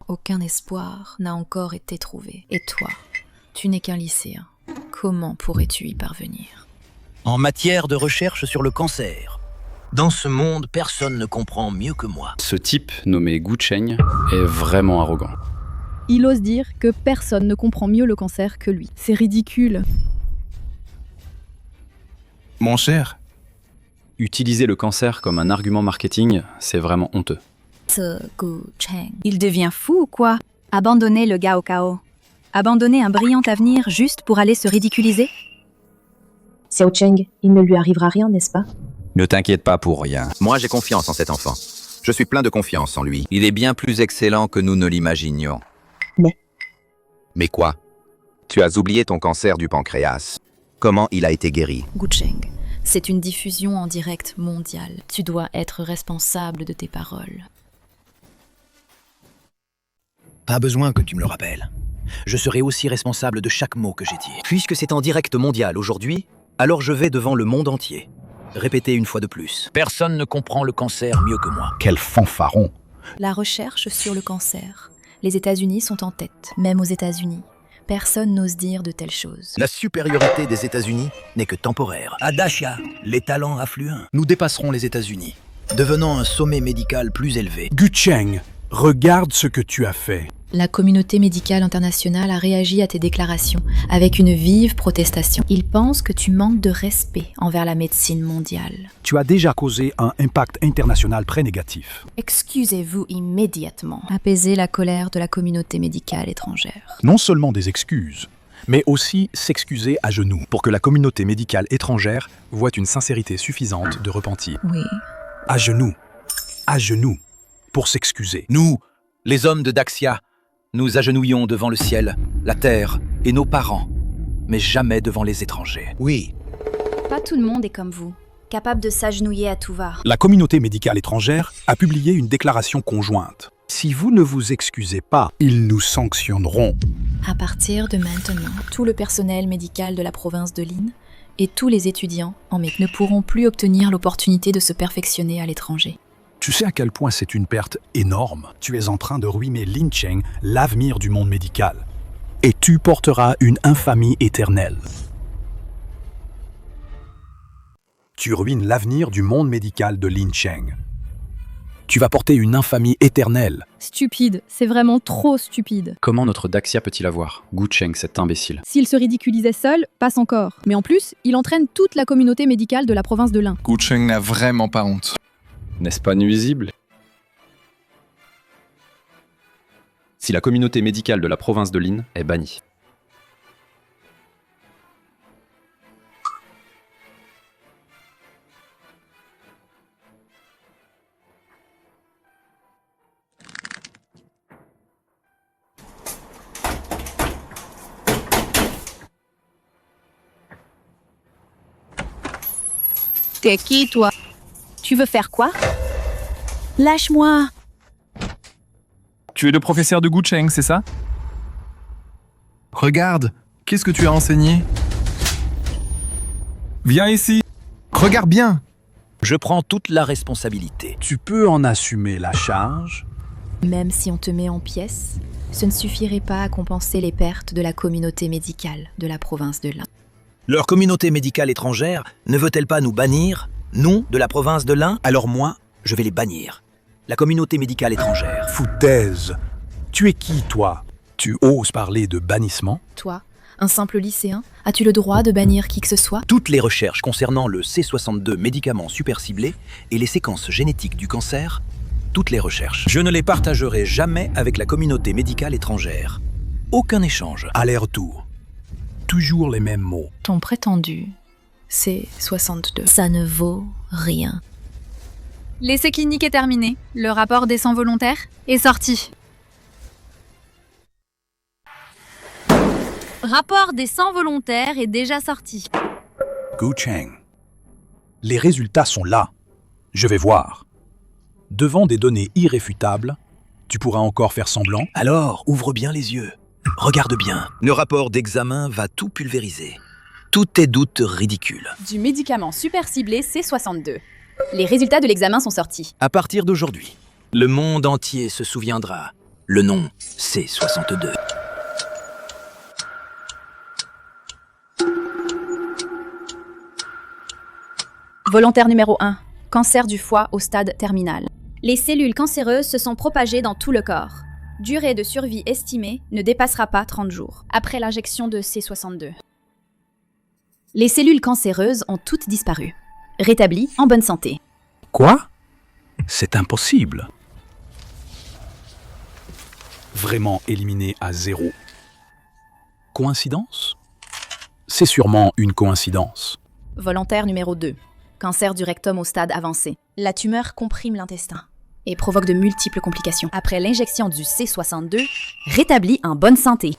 Aucun espoir n'a encore été trouvé. Et toi, tu n'es qu'un lycéen. Comment pourrais-tu y parvenir? En matière de recherche sur le cancer, dans ce monde, personne ne comprend mieux que moi. Ce type, nommé Gu Cheng, est vraiment arrogant. Il ose dire que personne ne comprend mieux le cancer que lui. C'est ridicule. Mon cher, Utiliser le cancer comme un argument marketing, c'est vraiment honteux. Ce Gu Cheng. Il devient fou ou quoi? Abandonner le Gao Cao. Abandonner un brillant avenir juste pour aller se ridiculiser? Xiao Cheng, il ne lui arrivera rien, n'est-ce pas? Ne t'inquiète pas pour rien. Moi, j'ai confiance en cet enfant. Je suis plein de confiance en lui. Il est bien plus excellent que nous ne l'imaginions. Mais quoi? Tu as oublié ton cancer du pancréas. Comment il a été guéri? Gu Cheng, c'est une diffusion en direct mondiale. Tu dois être responsable de tes paroles. Pas besoin que tu me le rappelles. Je serai aussi responsable de chaque mot que j'ai dit. Puisque c'est en direct mondial aujourd'hui, alors je vais devant le monde entier. Répétez une fois de plus. Personne ne comprend le cancer mieux que moi. Quel fanfaron! La recherche sur le cancer. Les États-Unis sont en tête. Même aux États-Unis, personne n'ose dire de telles choses. La supériorité des États-Unis n'est que temporaire. À Daxia, les talents affluents. Nous dépasserons les États-Unis, devenant un sommet médical plus élevé. Gu Cheng, regarde ce que tu as fait. La communauté médicale internationale a réagi à tes déclarations avec une vive protestation. Ils pensent que tu manques de respect envers la médecine mondiale. Tu as déjà causé un impact international très négatif. Excusez-vous immédiatement. Apaisez la colère de la communauté médicale étrangère. Non seulement des excuses, mais aussi s'excuser à genoux pour que la communauté médicale étrangère voie une sincérité suffisante de repentir. Oui. À genoux, pour s'excuser. Nous, les hommes de Daxia, nous agenouillons devant le ciel, la terre et nos parents, mais jamais devant les étrangers. Oui. Pas tout le monde est comme vous, capable de s'agenouiller à tout va. La communauté médicale étrangère a publié une déclaration conjointe. Si vous ne vous excusez pas, ils nous sanctionneront. À partir de maintenant, tout le personnel médical de la province de Lin et tous les étudiants en médecine ne pourront plus obtenir l'opportunité de se perfectionner à l'étranger. Tu sais à quel point c'est une perte énorme. Tu es en train de ruiner Lin Cheng, l'avenir du monde médical. Et tu porteras une infamie éternelle. Tu ruines l'avenir du monde médical de Lin Cheng. Tu vas porter une infamie éternelle. Stupide, c'est vraiment trop stupide. Comment notre Daxia peut-il avoir Gu Cheng, cet imbécile? S'il se ridiculisait seul, passe encore. Mais en plus, il entraîne toute la communauté médicale de la province de l'Ain. Gu Cheng n'a vraiment pas honte. N'est-ce pas nuisible? Si la communauté médicale de la province de Lin est bannie. T'es qui, toi? Tu veux faire quoi? Lâche-moi! Tu es le professeur de Gu Cheng, c'est ça? Regarde, qu'est-ce que tu as enseigné? Viens ici. Regarde bien. Je prends toute la responsabilité. Tu peux en assumer la charge? Même si on te met en pièces, ce ne suffirait pas à compenser les pertes de la communauté médicale de la province de l'Ain. Leur communauté médicale étrangère ne veut-elle pas nous bannir, nous, de la province de l'Ain? Alors moi, je vais les bannir. La communauté médicale étrangère. Foutaise. Tu es qui, toi? Tu oses parler de bannissement? Toi, un simple lycéen, as-tu le droit de bannir qui que ce soit? Toutes les recherches concernant le C62 médicament super ciblé et les séquences génétiques du cancer, toutes les recherches, je ne les partagerai jamais avec la communauté médicale étrangère. Aucun échange. Aller-retour. Toujours les mêmes mots. Ton prétendu, C62. Ça ne vaut rien. L'essai clinique est terminé. Le rapport des 100 volontaires est sorti. Rapport des 100 volontaires est déjà sorti. Gu Cheng. Les résultats sont là. Je vais voir. Devant des données irréfutables, tu pourras encore faire semblant? Alors, ouvre bien les yeux. Regarde bien. Le rapport d'examen va tout pulvériser. Tous tes doutes ridicules. Du médicament super ciblé C62. Les résultats de l'examen sont sortis. À partir d'aujourd'hui, le monde entier se souviendra. Le nom C62. Volontaire numéro 1. Cancer du foie au stade terminal. Les cellules cancéreuses se sont propagées dans tout le corps. Durée de survie estimée ne dépassera pas 30 jours. Après l'injection de C62. Les cellules cancéreuses ont toutes disparu. Rétablies en bonne santé. Quoi? C'est impossible. Vraiment éliminé à zéro. Coïncidence? C'est sûrement une coïncidence. Volontaire numéro 2. Cancer du rectum au stade avancé. La tumeur comprime l'intestin et provoque de multiples complications. Après l'injection du C62, rétabli en bonne santé.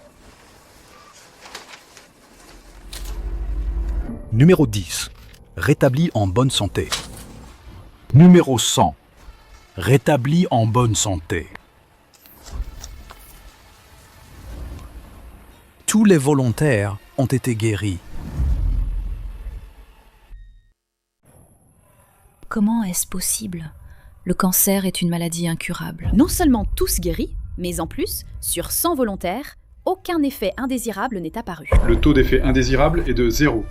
Numéro 10. Rétabli en bonne santé. Numéro 100. Rétabli en bonne santé. Tous les volontaires ont été guéris. Comment est-ce possible? Le cancer est une maladie incurable. Non seulement tous guéris, mais en plus, sur 100 volontaires, aucun effet indésirable n'est apparu. Le taux d'effet indésirable est de 0.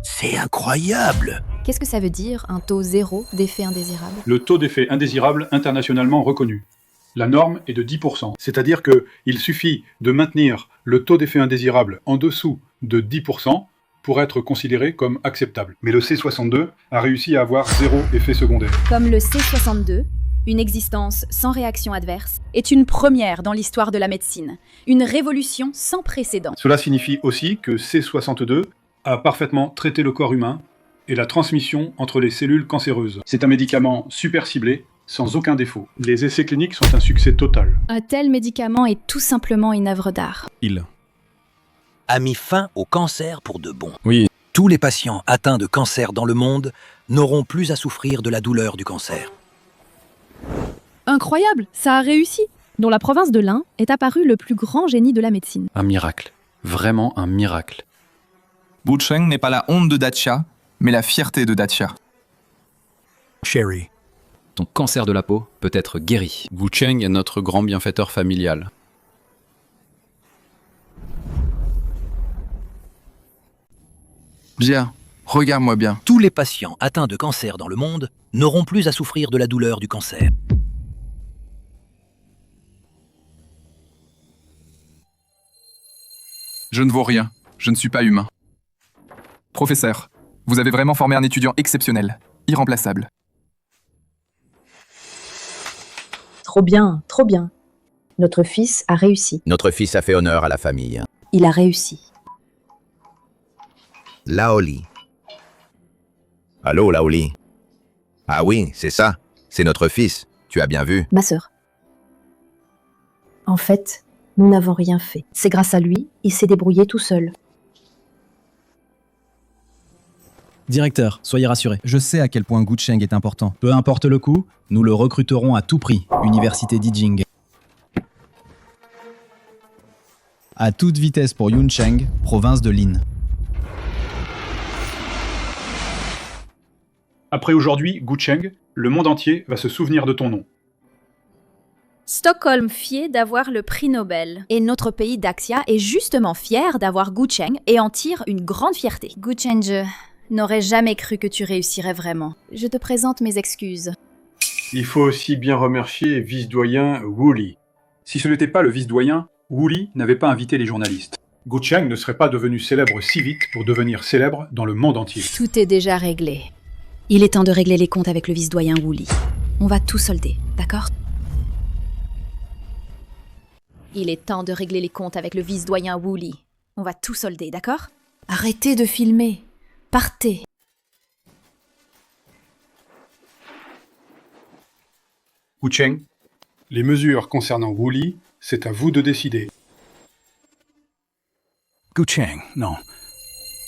C'est incroyable! Qu'est-ce que ça veut dire, un taux 0 d'effet indésirable? Le taux d'effet indésirable internationalement reconnu. La norme est de 10%. C'est-à-dire qu'il suffit de maintenir le taux d'effet indésirable en dessous de 10% pour être considéré comme acceptable. Mais le C62 a réussi à avoir 0 effet secondaire. Comme le C62, une existence sans réaction adverse est une première dans l'histoire de la médecine, une révolution sans précédent. Cela signifie aussi que C62 a parfaitement traité le corps humain et la transmission entre les cellules cancéreuses. C'est un médicament super ciblé, sans aucun défaut. Les essais cliniques sont un succès total. Un tel médicament est tout simplement une œuvre d'art. Il a mis fin au cancer pour de bon. Oui. Tous les patients atteints de cancer dans le monde n'auront plus à souffrir de la douleur du cancer. Incroyable, ça a réussi. Dans la province de l'Ain est apparu le plus grand génie de la médecine. Un miracle. Vraiment un miracle. Gu Cheng n'est pas la honte de Dacia, mais la fierté de Dacia. Sherry. Ton cancer de la peau peut être guéri. Gu Cheng est notre grand bienfaiteur familial. Bien, regarde-moi bien. Tous les patients atteints de cancer dans le monde n'auront plus à souffrir de la douleur du cancer. Je ne vaux rien. Je ne suis pas humain. Professeur, vous avez vraiment formé un étudiant exceptionnel, irremplaçable. Trop bien, trop bien. Notre fils a réussi. Notre fils a fait honneur à la famille. Il a réussi. Laoli. Allô, Laoli. Ah oui, c'est ça. C'est notre fils. Tu as bien vu. Ma sœur. En fait, nous n'avons rien fait. C'est grâce à lui, il s'est débrouillé tout seul. Directeur, soyez rassuré. Je sais à quel point Gu Cheng est important. Peu importe le coût, nous le recruterons à tout prix. Université Dijing. À toute vitesse pour Yuncheng, province de Lin. Après aujourd'hui, Gu Cheng, le monde entier va se souvenir de ton nom. Stockholm fier d'avoir le prix Nobel. Et notre pays Daxia est justement fier d'avoir Gu Cheng et en tire une grande fierté. Gu Cheng, je n'aurais jamais cru que tu réussirais vraiment. Je te présente mes excuses. Il faut aussi bien remercier vice-doyen Wu Li. Si ce n'était pas le vice-doyen, Wu Li n'avait pas invité les journalistes. Gu Cheng ne serait pas devenu célèbre si vite pour devenir célèbre dans le monde entier. Tout est déjà réglé. Il est temps de régler les comptes avec le vice-doyen Wu Li. On va tout solder, d'accord? Il est temps de régler les comptes avec le vice-doyen Wu Li. On va tout solder, d'accord? Arrêtez de filmer. Partez. Gu Cheng, les mesures concernant Wu Li, c'est à vous de décider. Gu Cheng, non.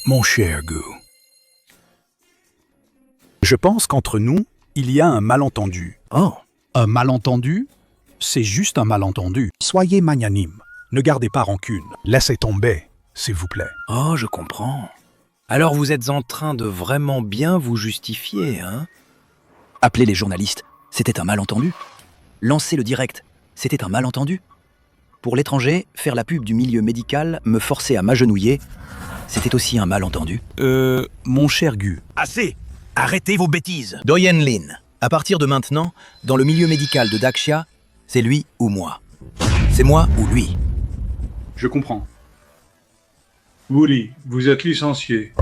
Mon cher Gu. Je pense qu'entre nous, il y a un malentendu. Oh, un malentendu? C'est juste un malentendu. Soyez magnanime. Ne gardez pas rancune. Laissez tomber, s'il vous plaît. Oh, je comprends. Alors vous êtes en train de vraiment bien vous justifier, hein? Appeler les journalistes, c'était un malentendu. Lancer le direct, c'était un malentendu. Pour l'étranger, faire la pub du milieu médical, me forcer à m'agenouiller, c'était aussi un malentendu. Mon cher Gu. Assez! Arrêtez vos bêtises! Doyen Lin, à partir de maintenant, dans le milieu médical de Daxia, c'est lui ou moi. C'est moi ou lui. Je comprends. Wu Li, vous êtes licencié.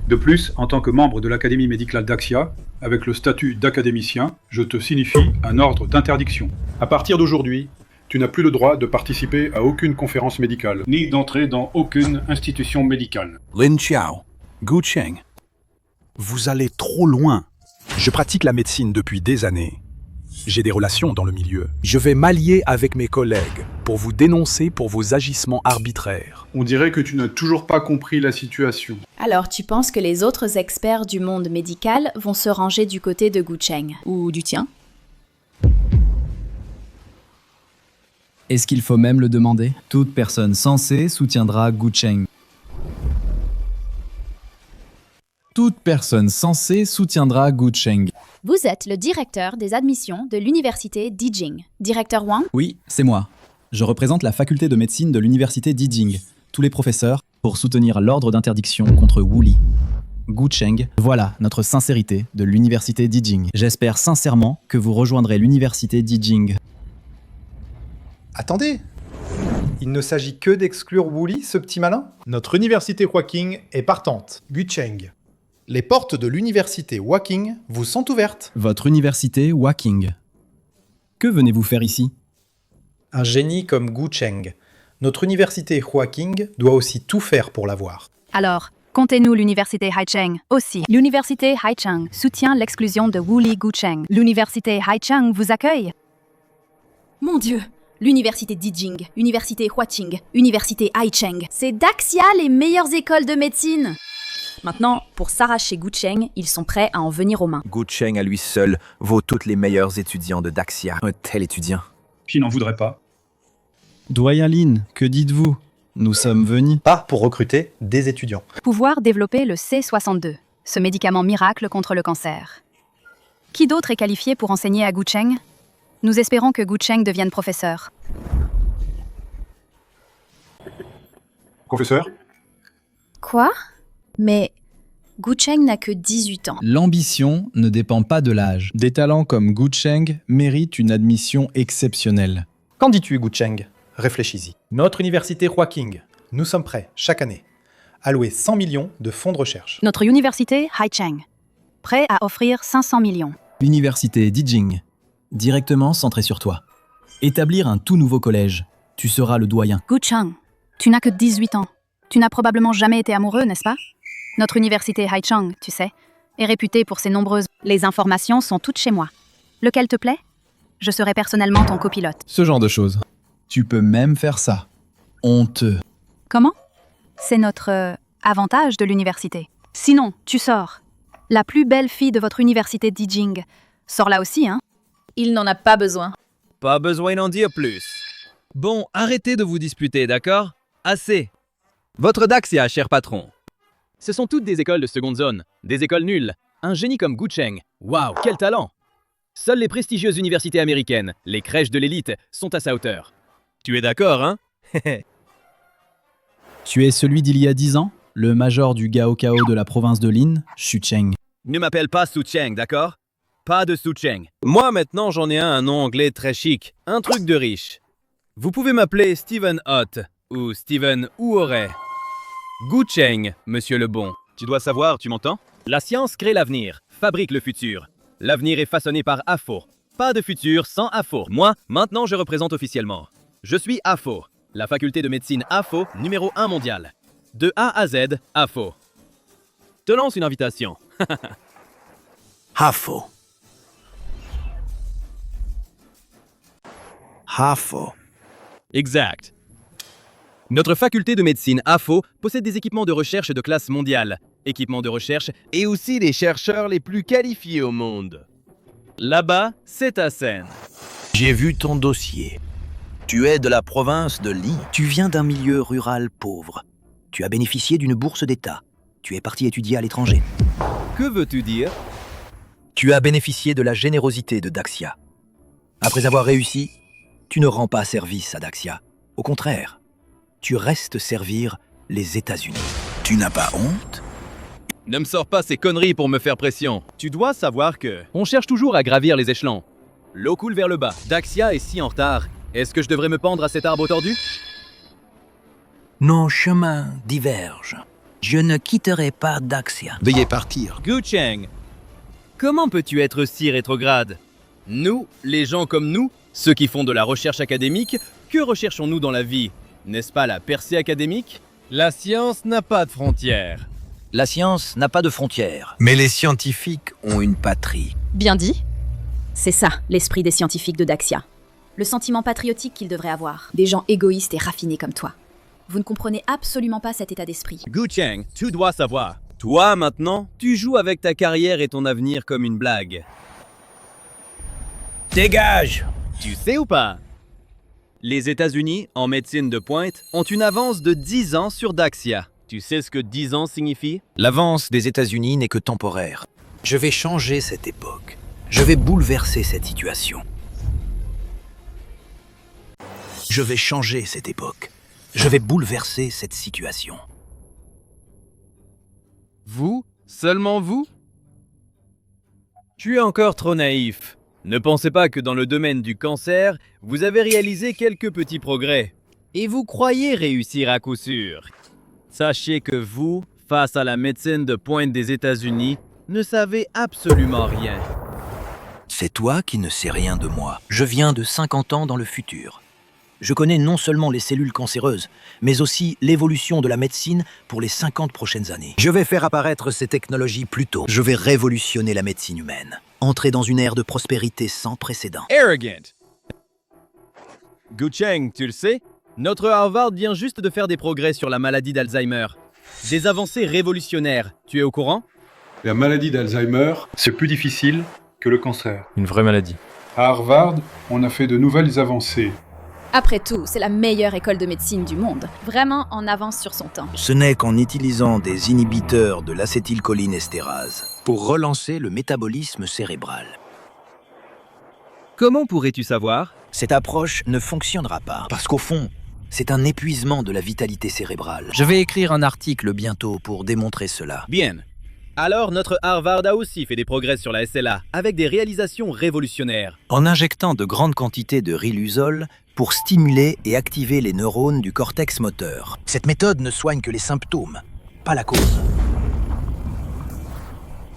De plus, en tant que membre de l'Académie médicale d'Axia, avec le statut d'académicien, je te signifie un ordre d'interdiction. À partir d'aujourd'hui, tu n'as plus le droit de participer à aucune conférence médicale, ni d'entrer dans aucune institution médicale. Lin Xiao, Gu Cheng, vous allez trop loin. Je pratique la médecine depuis des années. J'ai des relations dans le milieu. Je vais m'allier avec mes collègues pour vous dénoncer pour vos agissements arbitraires. On dirait que tu n'as toujours pas compris la situation. Alors tu penses que les autres experts du monde médical vont se ranger du côté de Gu Cheng? Ou du tien? Est-ce qu'il faut même le demander? Toute personne censée soutiendra Gu Cheng. Toute personne censée soutiendra Gu Cheng. Vous êtes le directeur des admissions de l'université Dijing. Directeur Wang? Oui, c'est moi. Je représente la faculté de médecine de l'université Dijing. Tous les professeurs pour soutenir l'ordre d'interdiction contre Wu Li. Gu Cheng, voilà notre sincérité de l'université Dijing. J'espère sincèrement que vous rejoindrez l'université Dijing. Attendez! Il ne s'agit que d'exclure Wu Li, ce petit malin? Notre université Huaqing est partante. Gu Cheng. Les portes de l'université Huaqing vous sont ouvertes. Votre université Huaqing. Que venez-vous faire ici? Un génie comme Gu Cheng. Notre université Huaqing doit aussi tout faire pour l'avoir. Alors, comptez-nous l'université Haicheng aussi. L'université Haicheng soutient l'exclusion de Wu Li Gu Cheng. L'université Haicheng vous accueille. Mon Dieu! L'université Dijing, université Huaqing, université Haicheng. C'est Daxia les meilleures écoles de médecine! Maintenant, pour s'arracher Gu Cheng, ils sont prêts à en venir aux mains. Gu Cheng à lui seul vaut toutes les meilleurs étudiants de Daxia. Un tel étudiant. Qui n'en voudrait pas? Doyen Lin, que dites-vous? Nous sommes venus. Pas pour recruter des étudiants. Pouvoir développer le C62, ce médicament miracle contre le cancer. Qui d'autre est qualifié pour enseigner à Gu Cheng? Nous espérons que Gu Cheng devienne professeur. Professeur? Quoi? Mais Gu Cheng n'a que 18 ans. L'ambition ne dépend pas de l'âge. Des talents comme Gu Cheng méritent une admission exceptionnelle. Qu'en dis-tu, Gu Cheng? Réfléchis-y. Notre université Huaqing, nous sommes prêts, chaque année, à allouer 100 millions de fonds de recherche. Notre université Haicheng, prêt à offrir 500 millions. L'université Dijing, directement centrée sur toi. Établir un tout nouveau collège. Tu seras le doyen. Gu Cheng, tu n'as que 18 ans. Tu n'as probablement jamais été amoureux, n'est-ce pas? Notre université Haicheng, tu sais, est réputée pour ses nombreuses... Les informations sont toutes chez moi. Lequel te plaît? Je serai personnellement ton copilote. Ce genre de choses. Tu peux même faire ça. Honteux. Comment? C'est notre avantage de l'université. Sinon, tu sors. La plus belle fille de votre université Dijing. Sors là aussi, hein? Il n'en a pas besoin. Pas besoin d'en dire plus. Bon, arrêtez de vous disputer, d'accord? Assez. Votre Daxia, cher patron. Ce sont toutes des écoles de seconde zone, des écoles nulles. Un génie comme Gu Cheng. Waouh, quel talent! Seules les prestigieuses universités américaines, les crèches de l'élite, sont à sa hauteur. Tu es d'accord, hein? Tu es celui d'il y a 10 ans, le major du Gaokao de la province de Lin, Xu Cheng. Ne m'appelle pas Su Cheng, d'accord? Pas de Su Cheng. Moi, maintenant, j'en ai un nom anglais très chic. Un truc de riche. Vous pouvez m'appeler Stephen Hott ou Stephen Ouore. Gu Cheng, monsieur le bon. Tu dois savoir, tu m'entends? La science crée l'avenir, fabrique le futur. L'avenir est façonné par AFO. Pas de futur sans AFO. Moi, maintenant, je représente officiellement. Je suis AFO, la faculté de médecine AFO numéro 1 mondiale. De A à Z, AFO. Te lance une invitation. AFO. AFO. Exact. Notre faculté de médecine AFO possède des équipements de recherche de classe mondiale. Équipements de recherche et aussi les chercheurs les plus qualifiés au monde. Là-bas, c'est ta scène. J'ai vu ton dossier. Tu es de la province de Li. Tu viens d'un milieu rural pauvre. Tu as bénéficié d'une bourse d'État. Tu es parti étudier à l'étranger. Que veux-tu dire? Tu as bénéficié de la générosité de Daxia. Après avoir réussi, tu ne rends pas service à Daxia. Au contraire, tu restes servir les États-Unis. Tu n'as pas honte? Ne me sors pas ces conneries pour me faire pression. Tu dois savoir que on cherche toujours à gravir les échelons. L'eau coule vers le bas. Daxia est si en retard. Est-ce que je devrais me pendre à cet arbre tordu? Nos chemins divergent. Je ne quitterai pas Daxia. Veuillez partir. Gu Cheng, comment peux-tu être si rétrograde? Nous, les gens comme nous, ceux qui font de la recherche académique, que recherchons-nous dans la vie? N'est-ce pas la percée académique? La science n'a pas de frontières. La science n'a pas de frontières. Mais les scientifiques ont une patrie. Bien dit. C'est ça, l'esprit des scientifiques de Daxia. Le sentiment patriotique qu'ils devraient avoir. Des gens égoïstes et raffinés comme toi. Vous ne comprenez absolument pas cet état d'esprit. Gu Cheng, tu dois savoir. Toi, maintenant, tu joues avec ta carrière et ton avenir comme une blague. Dégage! Tu sais ou pas? Les États-Unis, en médecine de pointe, ont une avance de 10 ans sur Daxia. Tu sais ce que 10 ans signifie? L'avance des États-Unis n'est que temporaire. Je vais changer cette époque. Je vais bouleverser cette situation. Je vais changer cette époque. Je vais bouleverser cette situation. Vous? Seulement vous? Tu es encore trop naïf. Ne pensez pas que dans le domaine du cancer, vous avez réalisé quelques petits progrès. Et vous croyez réussir à coup sûr. Sachez que vous, face à la médecine de pointe des États-Unis, ne savez absolument rien. C'est toi qui ne sais rien de moi. Je viens de 50 ans dans le futur. Je connais non seulement les cellules cancéreuses, mais aussi l'évolution de la médecine pour les 50 prochaines années. Je vais faire apparaître ces technologies plus tôt. Je vais révolutionner la médecine humaine. Entrer dans une ère de prospérité sans précédent. Arrogant! Gu Cheng, tu le sais? Notre Harvard vient juste de faire des progrès sur la maladie d'Alzheimer. Des avancées révolutionnaires. Tu es au courant? La maladie d'Alzheimer, c'est plus difficile que le cancer. Une vraie maladie. À Harvard, on a fait de nouvelles avancées. Après tout, c'est la meilleure école de médecine du monde. Vraiment en avance sur son temps. Ce n'est qu'en utilisant des inhibiteurs de l'acétylcholinestérase pour relancer le métabolisme cérébral. Comment pourrais-tu savoir? Cette approche ne fonctionnera pas, parce qu'au fond, c'est un épuisement de la vitalité cérébrale. Je vais écrire un article bientôt pour démontrer cela. Bien. Alors, notre Harvard a aussi fait des progrès sur la SLA, avec des réalisations révolutionnaires. En injectant de grandes quantités de riluzole pour stimuler et activer les neurones du cortex moteur. Cette méthode ne soigne que les symptômes, pas la cause.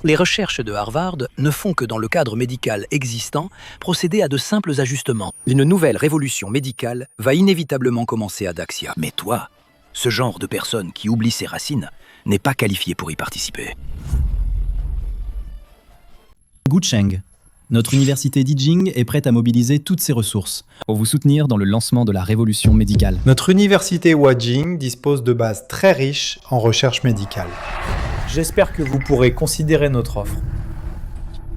Les recherches de Harvard ne font que, dans le cadre médical existant, procéder à de simples ajustements. Une nouvelle révolution médicale va inévitablement commencer à Daxia. Mais toi, ce genre de personne qui oublie ses racines, n'est pas qualifié pour y participer. Gu Cheng, notre université Dijing est prête à mobiliser toutes ses ressources pour vous soutenir dans le lancement de la révolution médicale. Notre université Huajing dispose de bases très riches en recherche médicale. J'espère que vous pourrez considérer notre offre.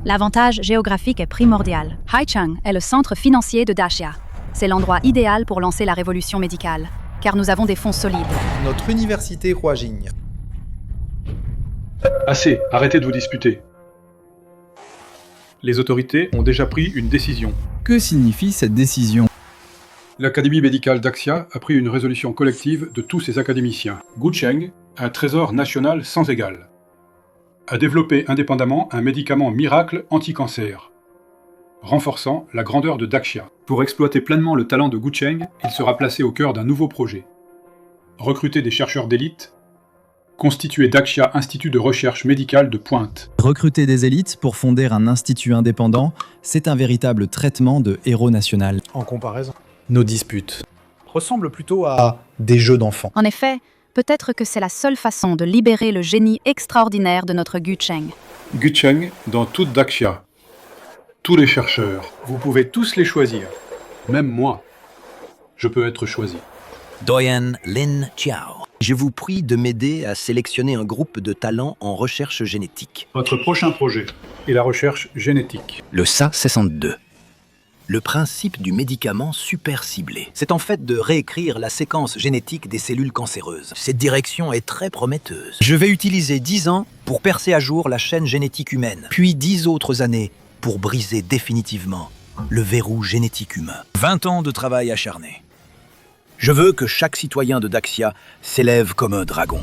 L'avantage géographique est primordial. Haichang est le centre financier de Daxia. C'est l'endroit idéal pour lancer la révolution médicale, car nous avons des fonds solides. Notre université Huajing. Assez, arrêtez de vous disputer. Les autorités ont déjà pris une décision. Que signifie cette décision? L'Académie médicale d'Axia a pris une résolution collective de tous ses académiciens. Gucheng, un trésor national sans égal, a développé indépendamment un médicament miracle anti-cancer, renforçant la grandeur de Daxia. Pour exploiter pleinement le talent de Gucheng, il sera placé au cœur d'un nouveau projet. Recruter des chercheurs d'élite, constituer Daxia Institut de recherche médicale de pointe. Recruter des élites pour fonder un institut indépendant, c'est un véritable traitement de héros national. En comparaison, nos disputes ressemblent plutôt à des jeux d'enfants. En effet, peut-être que c'est la seule façon de libérer le génie extraordinaire de notre Gucheng. Gucheng dans toute Daxia. Tous les chercheurs, vous pouvez tous les choisir. Même moi, je peux être choisi. Doyen Lin Chiao. Je vous prie de m'aider à sélectionner un groupe de talents en recherche génétique. Votre prochain projet est la recherche génétique. Le SA62. Le principe du médicament super ciblé. C'est en fait de réécrire la séquence génétique des cellules cancéreuses. Cette direction est très prometteuse. Je vais utiliser 10 ans pour percer à jour la chaîne génétique humaine, puis 10 autres années pour briser définitivement le verrou génétique humain. 20 ans de travail acharné. Je veux que chaque citoyen de Daxia s'élève comme un dragon.